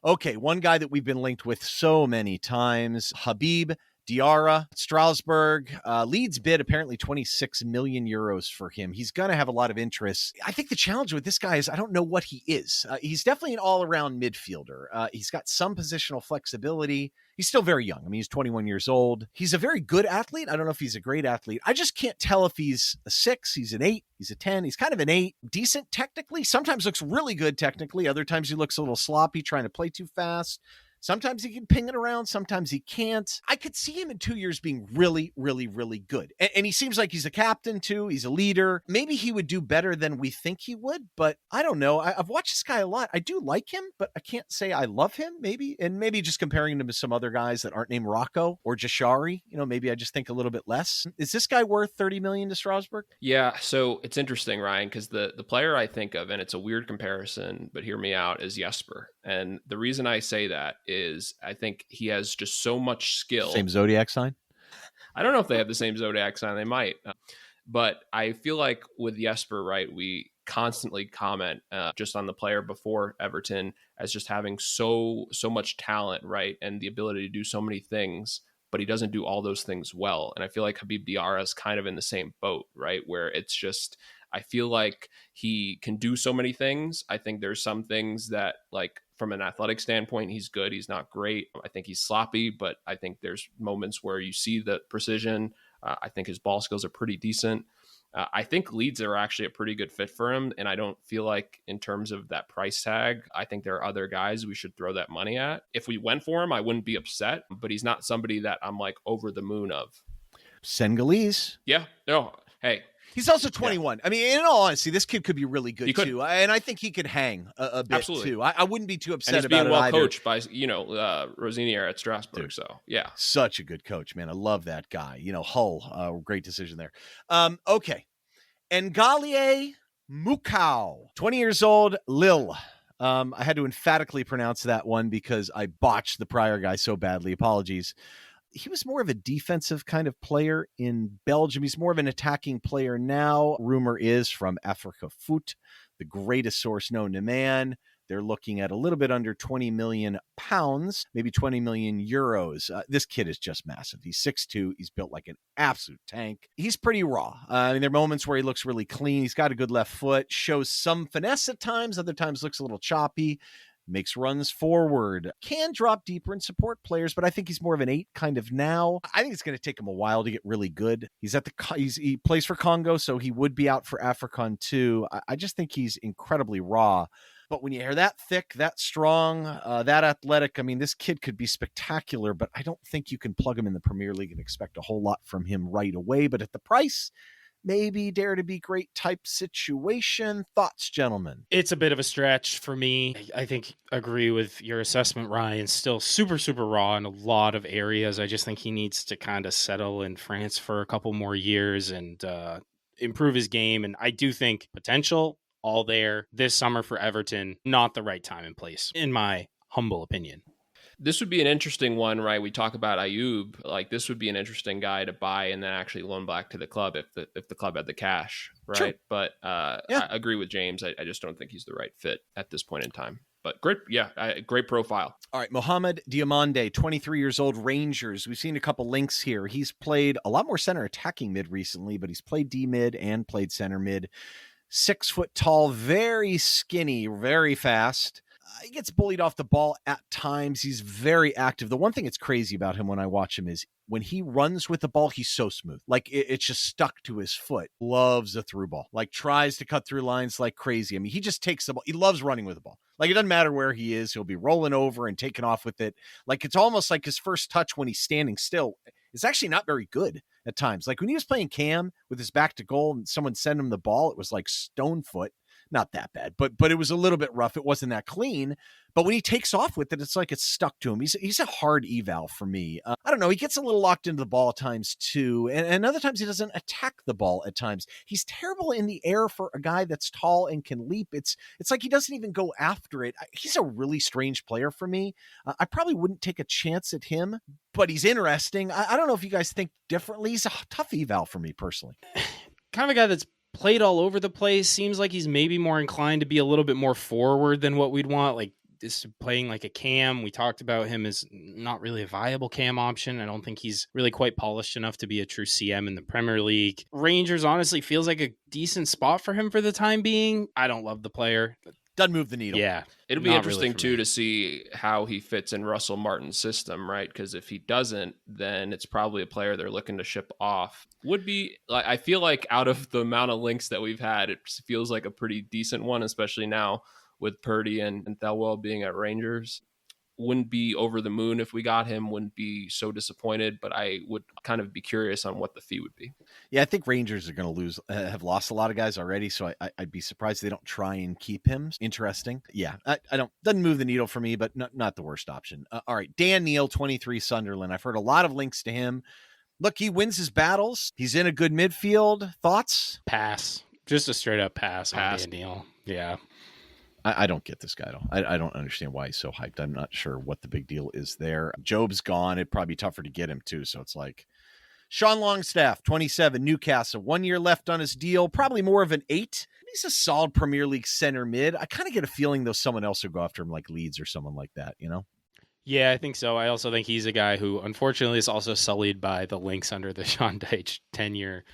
Okay, one guy that we've been linked with so many times, Habib Diarra, Strasbourg. Leeds bid apparently 26 million euros for him. He's going to have a lot of interest. I think the challenge with this guy is I don't know what he is. He's definitely an all-around midfielder. He's got some positional flexibility. He's still very young. I mean, he's 21 years old. He's a very good athlete. I don't know if he's a great athlete. I just can't tell if he's a 6, he's an 8, he's a 10. He's kind of an 8. Decent technically. Sometimes looks really good technically. Other times he looks a little sloppy, trying to play too fast. Sometimes he can ping it around. Sometimes he can't. I could see him in 2 years being really, really, really good. And he seems like he's a captain too. He's a leader. Maybe he would do better than we think he would, but I don't know. I've watched this guy a lot. I do like him, but I can't say I love him maybe. And maybe just comparing him to some other guys that aren't named Rocco or Jashari, maybe I just think a little bit less. Is this guy worth 30 million to Strasbourg? Yeah. So it's interesting, Ryan, because the player I think of, and it's a weird comparison, but hear me out, is Jesper. And the reason I say that is I think he has just so much skill. Same zodiac sign? I don't know if they have the same zodiac sign. They might. But I feel like with Jesper, right, we constantly comment just on the player before Everton as just having so much talent, right, and the ability to do so many things, but he doesn't do all those things well. And I feel like Habib Diarra is kind of in the same boat, right, where it's just I feel like he can do so many things. I think there's some things that, like, from an athletic standpoint, he's good. He's not great. I think he's sloppy, but I think there's moments where you see the precision. I think his ball skills are pretty decent. I think Leeds are actually a pretty good fit for him. And I don't feel like in terms of that price tag, I think there are other guys we should throw that money at. If we went for him, I wouldn't be upset, but he's not somebody that I'm like over the moon of. Senegalese. Yeah. No. Hey, He's also 21. I mean, in all honesty, this kid could be really good too. And I think he could hang a bit too. I wouldn't be too upset and he's about being it well either. coached by, Rosinier at Strasbourg. So, yeah. Such a good coach, man. I love that guy. Hull, great decision there. Okay. Ngalie Mukau, 20 years old, Lille. I had to emphatically pronounce that one because I botched the prior guy so badly. Apologies. He was more of a defensive kind of player in Belgium. He's more of an attacking player now. Rumor is from Africa Foot, the greatest source known to man. They're looking at a little bit under 20 million pounds, maybe 20 million euros. This kid is just massive. He's 6'2". He's built like an absolute tank. He's pretty raw. There are moments where he looks really clean. He's got a good left foot, shows some finesse at times. Other times looks a little choppy. Makes runs forward, can drop deeper and support players, but I think he's more of an 8 kind of now. I think it's going to take him a while to get really good. He plays for Congo, so he would be out for AFRICON too. I just think he's incredibly raw. But when you hear that thick, that strong, that athletic, I mean, this kid could be spectacular, but I don't think you can plug him in the Premier League and expect a whole lot from him right away. But at the price, maybe dare to be great type situation. Thoughts, gentlemen? It's a bit of a stretch for me. I think agree with your assessment, Ryan. Still super, super raw in a lot of areas. I just think he needs to kind of settle in France for a couple more years and improve his game. And I do think potential all there this summer for Everton, not the right time and place, in my humble opinion. This would be an interesting one, right? We talk about Ayoub. Like, this would be an interesting guy to buy and then actually loan back to the club if the club had the cash, right? Sure. But I agree with James. I just don't think he's the right fit at this point in time. But great profile. All right, Mohamed Diomande, 23 years old, Rangers. We've seen a couple links here. He's played a lot more center attacking mid recently, but he's played D mid and played center mid. 6 foot tall, very skinny, very fast. He gets bullied off the ball at times. He's very active. The one thing that's crazy about him when I watch him is when he runs with the ball, he's so smooth. Like it's just stuck to his foot. Loves a through ball. Like tries to cut through lines like crazy. I mean, he just takes the ball. He loves running with the ball. Like it doesn't matter where he is. He'll be rolling over and taking off with it. Like it's almost like his first touch when he's standing still. It's actually not very good at times. Like when he was playing Cam with his back to goal and someone sent him the ball, it was like stone foot. Not that bad, but it was a little bit rough. It wasn't that clean. But when he takes off with it, it's like it's stuck to him. He's a hard eval for me. I don't know. He gets a little locked into the ball at times too. And other times he doesn't attack the ball at times. He's terrible in the air for a guy that's tall and can leap. It's like he doesn't even go after it. He's a really strange player for me. I probably wouldn't take a chance at him, but he's interesting. I don't know if you guys think differently. He's a tough eval for me personally. Kind of a guy that's played all over the place. Seems like he's maybe more inclined to be a little bit more forward than what we'd want. Like this playing like a cam. We talked about him as not really a viable cam option. I don't think he's really quite polished enough to be a true CM in the Premier League. Rangers honestly feels like a decent spot for him for the time being. I don't love the player. Doesn't move the needle. Yeah. It'll be interesting really too to see how he fits in Russell Martin's system, right? Because if he doesn't, then it's probably a player they're looking to ship off. Would be like, I feel like out of the amount of links that we've had, it feels like a pretty decent one, especially now with Purdy and Thelwell being at Rangers. Wouldn't be over the moon if we got him, wouldn't be so disappointed, but I would kind of be curious on what the fee would be. Yeah, I think Rangers are going to have lost a lot of guys already, so I'd be surprised if they don't try and keep him. Interesting. Yeah, doesn't move the needle for me, but not the worst option. All right, Dan Neal, 23, Sunderland. I've heard a lot of links to him. Look, he wins his battles. He's in a good midfield. Thoughts? Pass. Just a straight up pass. On Dan Neal. Yeah. I don't get this guy at all. I don't understand why he's so hyped. I'm not sure what the big deal is there. Job's gone. It'd probably be tougher to get him too. So it's like Sean Longstaff, 27, Newcastle, 1 year left on his deal. Probably more of an 8. He's a solid Premier League center mid. I kind of get a feeling though someone else would go after him like Leeds or someone like that, you know? Yeah, I think so. I also think he's a guy who unfortunately is also sullied by the links under the Sean Dyche tenure.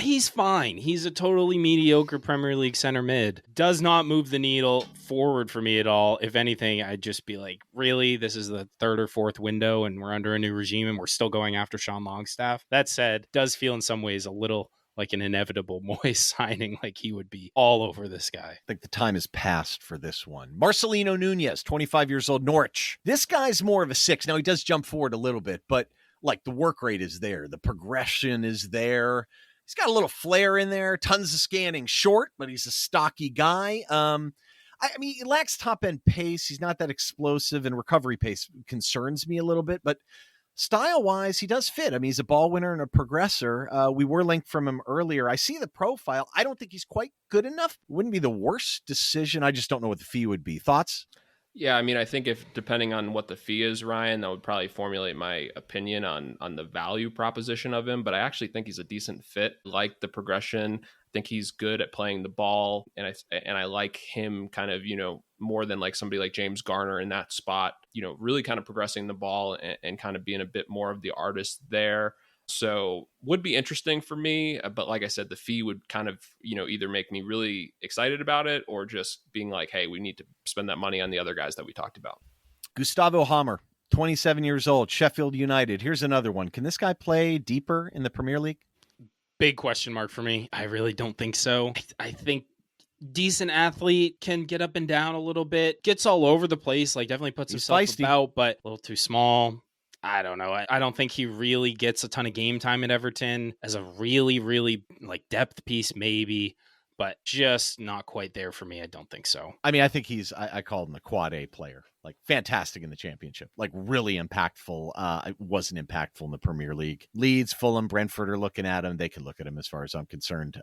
He's fine. He's a totally mediocre Premier League center mid. Does not move the needle forward for me at all. If anything, I'd just be like, really? This is the 3rd or 4th window and we're under a new regime and we're still going after Sean Longstaff. That said, does feel in some ways a little like an inevitable Moyes signing, like he would be all over this guy. I think the time has passed for this one. Marcelino Nunez, 25 years old, Norwich. This guy's more of a 6. Now, he does jump forward a little bit, but like the work rate is there. The progression is there. He's got a little flair in there, tons of scanning short, but he's a stocky guy. I mean, he lacks top-end pace. He's not that explosive, and recovery pace concerns me a little bit, but style-wise, he does fit. I mean, he's a ball winner and a progressor. We were linked from him earlier. I see the profile. I don't think he's quite good enough. Wouldn't be the worst decision. I just don't know what the fee would be. Thoughts? Yeah, I mean, I think if depending on what the fee is, Ryan, that would probably formulate my opinion on the value proposition of him. But I actually think he's a decent fit. Like the progression, I think he's good at playing the ball, and I like him kind of, more than like somebody like James Garner in that spot. Really kind of progressing the ball and kind of being a bit more of the artist there. So would be interesting for me. But like I said, the fee would kind of, either make me really excited about it or just being like, hey, we need to spend that money on the other guys that we talked about. Gustavo Hammer, 27 years old, Sheffield United. Here's another one. Can this guy play deeper in the Premier League? Big question mark for me. I really don't think so. I think decent athlete, can get up and down a little bit, gets all over the place, like definitely puts himself about, but a little too small. I don't know. I don't think he really gets a ton of game time at Everton as a really, really like depth piece, maybe, but just not quite there for me. I don't think so. I mean, I think I call him the quad A player, like fantastic in the championship, like really impactful. It wasn't impactful in the Premier League. Leeds, Fulham, Brentford are looking at him. They can look at him as far as I'm concerned.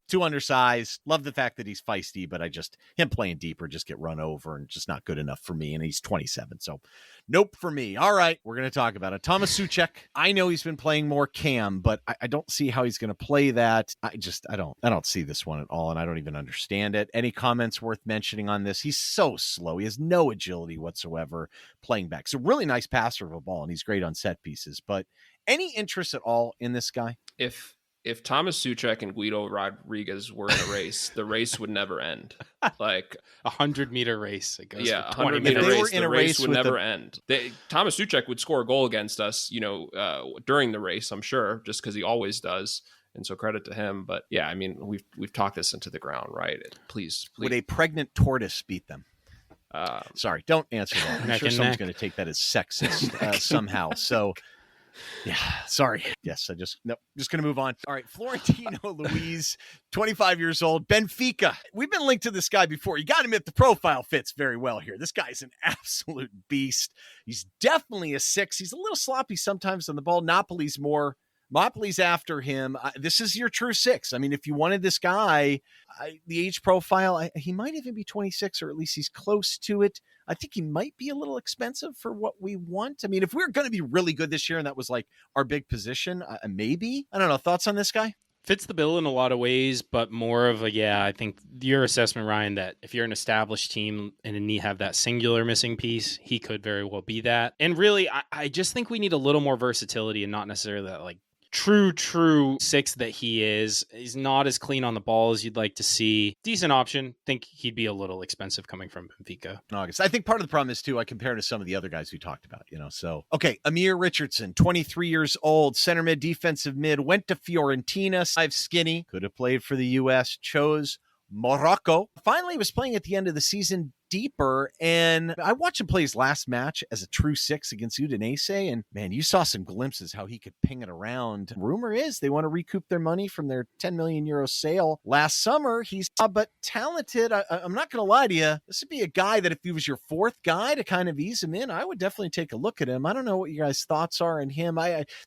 Too undersized. Love the fact that he's feisty, but him playing deeper just get run over and just not good enough for me. And he's 27. So nope for me. All right. We're going to talk about it. Thomas Suchek. I know he's been playing more cam, but I don't see how he's going to play that. I don't see this one at all. And I don't even understand it. Any comments worth mentioning on this? He's so slow. He has no agility whatsoever playing back. So really nice passer of a ball, and he's great on set pieces. But any interest at all in this guy? If Thomas Suchek and Guido Rodriguez were in a race, the race would never end. Like 100-meter race. It goes 100-meter race. The race would never end. Thomas Suchek would score a goal against us, during the race, I'm sure, just because he always does. And so credit to him. But yeah, I mean, we've talked this into the ground, right? Please. Would a pregnant tortoise beat them? Sorry, don't answer that. I'm sure someone's going to take that as sexist somehow. So, yeah, sorry. Yes, just going to move on. All right, Florentino Luis, 25 years old, Benfica. We've been linked to this guy before. You got to admit the profile fits very well here. This guy's an absolute beast. He's definitely a 6. He's a little sloppy sometimes on the ball. Mopley's after him. This is your true 6. I mean, if you wanted this guy, the age profile, he might even be 26, or at least he's close to it. I think he might be a little expensive for what we want. I mean, if we're going to be really good this year and that was like our big position, maybe. I don't know. Thoughts on this guy? Fits the bill in a lot of ways, but more of I think your assessment, Ryan, that if you're an established team and you have that singular missing piece, he could very well be that. And really, I just think we need a little more versatility and not necessarily that like true 6 that he is. He's not as clean on the ball as you'd like to see. Decent option. Think he'd be a little expensive coming from Benfica. August. I think part of the problem is too, I compare to some of the other guys we talked about, so. Okay. Amir Richardson, 23 years old, center mid, defensive mid, went to Fiorentina, 5 skinny, could have played for the US, chose Morocco. Finally was playing at the end of the season deeper, and I watched him play his last match as a true 6 against Udinese, and man, you saw some glimpses how he could ping it around. Rumor is they want to recoup their money from their 10 million euro sale last summer. He's but talented. I'm not going to lie to you. This would be a guy that if he was your 4th guy to kind of ease him in, I would definitely take a look at him. I don't know what you guys' thoughts are on him.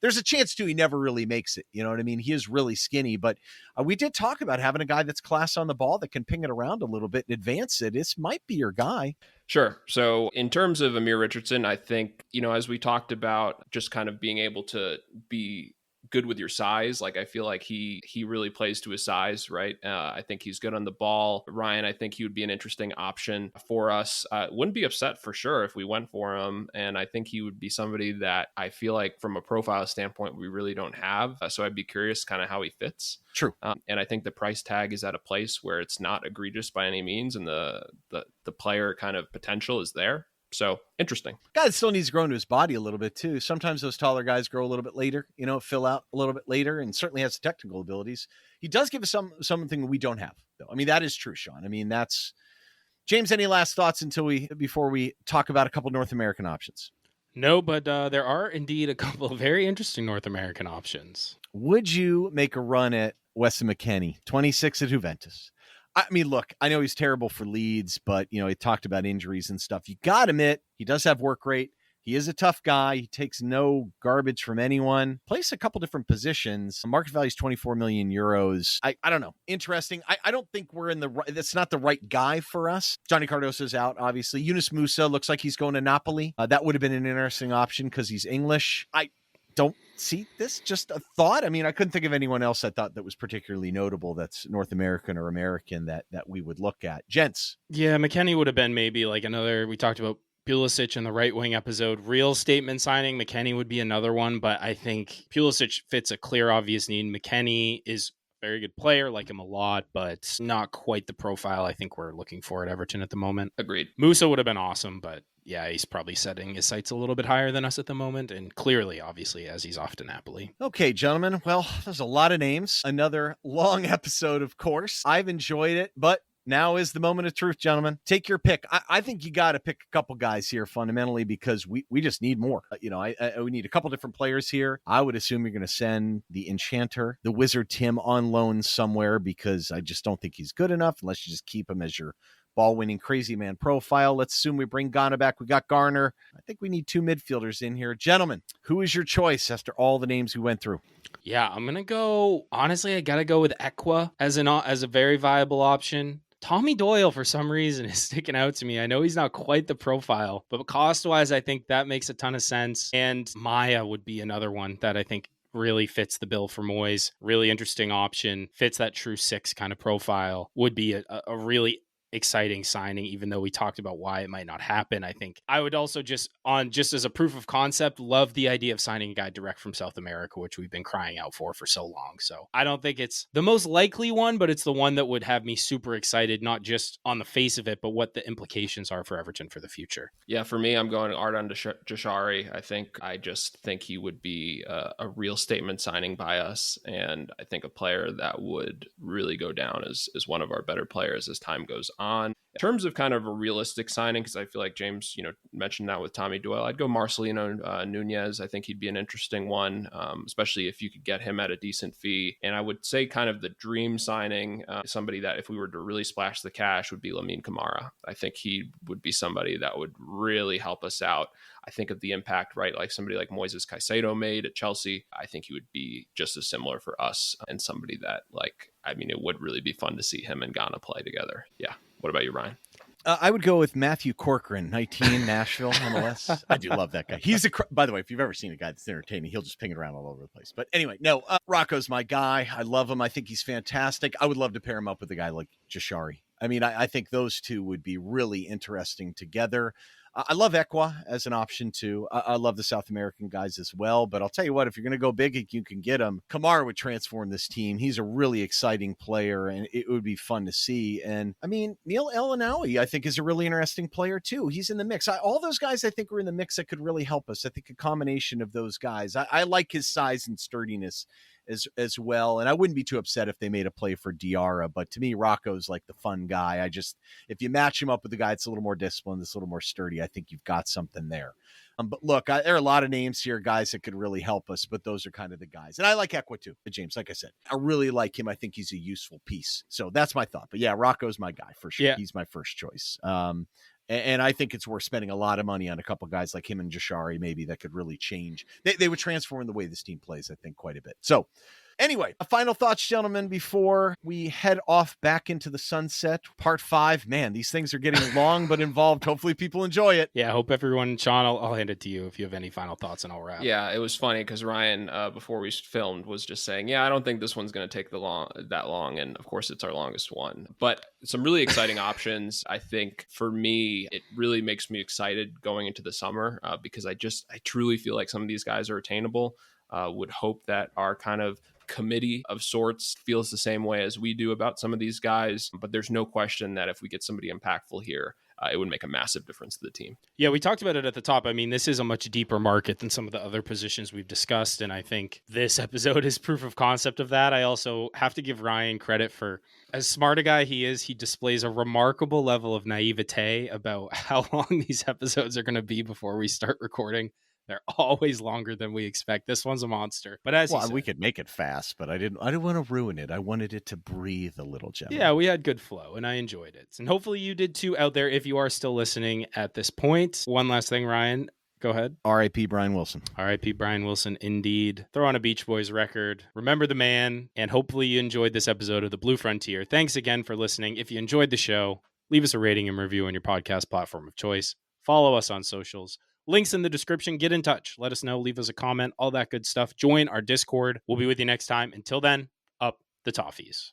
There's a chance too he never really makes it. You know what I mean? He is really skinny, but we did talk about having a guy that's class on the ball that can ping it around a little bit and advance it. This might be your guy. Sure. So in terms of Amir Richardson, I think, as we talked about, just kind of being able to be good with your size. Like, I feel like he really plays to his size, right? I think he's good on the ball. Ryan, I think he would be an interesting option for us. Wouldn't be upset for sure if we went for him. And I think he would be somebody that I feel like from a profile standpoint, we really don't have. So I'd be curious kind of how he fits. True. And I think the price tag is at a place where it's not egregious by any means. And the player kind of potential is there. So interesting. Guy that still needs to grow into his body a little bit too. Sometimes those taller guys grow a little bit later, fill out a little bit later, and certainly has the technical abilities. He does give us something we don't have, though. I mean, that is true, Sean. I mean, that's James. Any last thoughts before we talk about a couple North American options? No, but there are indeed a couple of very interesting North American options. Would you make a run at Weston McKennie, 26 at Juventus. I mean, look, I know he's terrible for Leeds, but, he talked about injuries and stuff. You got to admit, he does have work rate. He is a tough guy. He takes no garbage from anyone. Plays a couple different positions. Market value is 24 million euros. I don't know. Interesting. I don't think we're in the right. That's not the right guy for us. Johnny Cardoso's out, obviously. Yunus Musa looks like he's going to Napoli. That would have been an interesting option because he's English. I don't see this. Just a thought. I mean, I couldn't think of anyone else I thought that was particularly notable that's North American or American that we would look at. Gents. Yeah, McKennie would have been maybe like another. We talked about Pulisic in the right wing episode. Real statement signing. McKennie would be another one, but I think Pulisic fits a clear, obvious need. McKennie is a very good player, like him a lot, but not quite the profile I think we're looking for at Everton at the moment. Agreed. Musa would have been awesome, but yeah, he's probably setting his sights a little bit higher than us at the moment, and clearly, obviously, as he's off to Napoli. Okay, gentlemen. Well, there's a lot of names. Another long episode, of course. I've enjoyed it, but now is the moment of truth, gentlemen. Take your pick. I think you got to pick a couple guys here fundamentally because we just need more. We need a couple different players here. I would assume you're going to send the Enchanter, the Wizard Tim on loan somewhere because I just don't think he's good enough unless you just keep him as your ball-winning crazy man profile. Let's assume we bring Ghana back. We got Garner. I think we need two midfielders in here. Gentlemen, who is your choice after all the names we went through? Yeah, I'm going to go, honestly, I got to go with Ekwa as a very viable option. Tommy Doyle, for some reason, is sticking out to me. I know he's not quite the profile, but cost-wise, I think that makes a ton of sense. And Maya would be another one that I think really fits the bill for Moyes. Really interesting option. Fits that true six kind of profile. Would be a really exciting signing, even though we talked about why it might not happen. I think I would also just as a proof of concept, love the idea of signing a guy direct from South America, which we've been crying out for so long. So I don't think it's the most likely one, but it's the one that would have me super excited, not just on the face of it, but what the implications are for Everton for the future. Yeah, for me, I'm going Ardan Jashari. I just think he would be a real statement signing by us, and I think a player that would really go down as one of our better players as time goes on. In terms of kind of a realistic signing, because I feel like James, mentioned that with Tommy Doyle, I'd go Marcelino Nunez. I think he'd be an interesting one, especially if you could get him at a decent fee. And I would say kind of the dream signing, somebody that if we were to really splash the cash would be Lamine Camara. I think he would be somebody that would really help us out. I think of the impact, right? Like somebody like Moises Caicedo made at Chelsea. I think he would be just as similar for us and somebody that it would really be fun to see him and Ghana play together. Yeah. What about you, Ryan? I would go with Matthew Corcoran, 19, Nashville, MLS. I do love that guy. By the way, if you've ever seen a guy that's entertaining, he'll just ping it around all over the place. But anyway, no, Rocco's my guy. I love him. I think he's fantastic. I would love to pair him up with a guy like Jashari. I mean, I think those two would be really interesting together. I love Ekwa as an option too. I love the South American guys as well. But I'll tell you what, if you're going to go big, you can get him. Kamara would transform this team. He's a really exciting player, and it would be fun to see. And I mean, Neil El-Anawi, I think, is a really interesting player too. He's in the mix. All those guys, I think, are in the mix that could really help us. I think a combination of those guys. I like his size and sturdiness as well. And I wouldn't be too upset if they made a play for Diarra, but to me, Rocco's like the fun guy. If you match him up with the guy that's a little more disciplined, that's a little more sturdy, I think you've got something there. But look, there are a lot of names here, guys that could really help us, but those are kind of the guys. And I like Ekwa too, James, like I said. I really like him. I think he's a useful piece. So that's my thought. But yeah, Rocco's my guy for sure. Yeah. He's my first choice. And I think it's worth spending a lot of money on a couple guys like him and Jashari, maybe that could really change. They would transform the way this team plays, I think, quite a bit. So anyway, final thoughts, gentlemen, before we head off back into the sunset. Part 5. Man, these things are getting long but involved. Hopefully people enjoy it. Yeah, I hope everyone, Sean, I'll hand it to you if you have any final thoughts and I'll wrap. Yeah, it was funny because Ryan, before we filmed, was just saying, I don't think this one's going to take that long. And of course, it's our longest one. But some really exciting options. I think for me, it really makes me excited going into the summer because I truly feel like some of these guys are attainable. Would hope that our kind of committee of sorts feels the same way as we do about some of these guys. But there's no question that if we get somebody impactful here, it would make a massive difference to the team. Yeah, we talked about it at the top. I mean, this is a much deeper market than some of the other positions we've discussed. And I think this episode is proof of concept of that. I also have to give Ryan credit for, as smart a guy he is, he displays a remarkable level of naivete about how long these episodes are going to be before we start recording. They're always longer than we expect. This one's a monster. But as we could make it fast, but I didn't want to ruin it. I wanted it to breathe a little, gentlemen. Yeah, we had good flow, and I enjoyed it. And hopefully you did too out there if you are still listening at this point. One last thing, Ryan. Go ahead. R.I.P. Brian Wilson. R.I.P. Brian Wilson, indeed. Throw on a Beach Boys record. Remember the man, and hopefully you enjoyed this episode of The Blue Frontier. Thanks again for listening. If you enjoyed the show, leave us a rating and review on your podcast platform of choice. Follow us on socials. Links in the description. Get in touch. Let us know. Leave us a comment. All that good stuff. Join our Discord. We'll be with you next time. Until then, up the Toffees.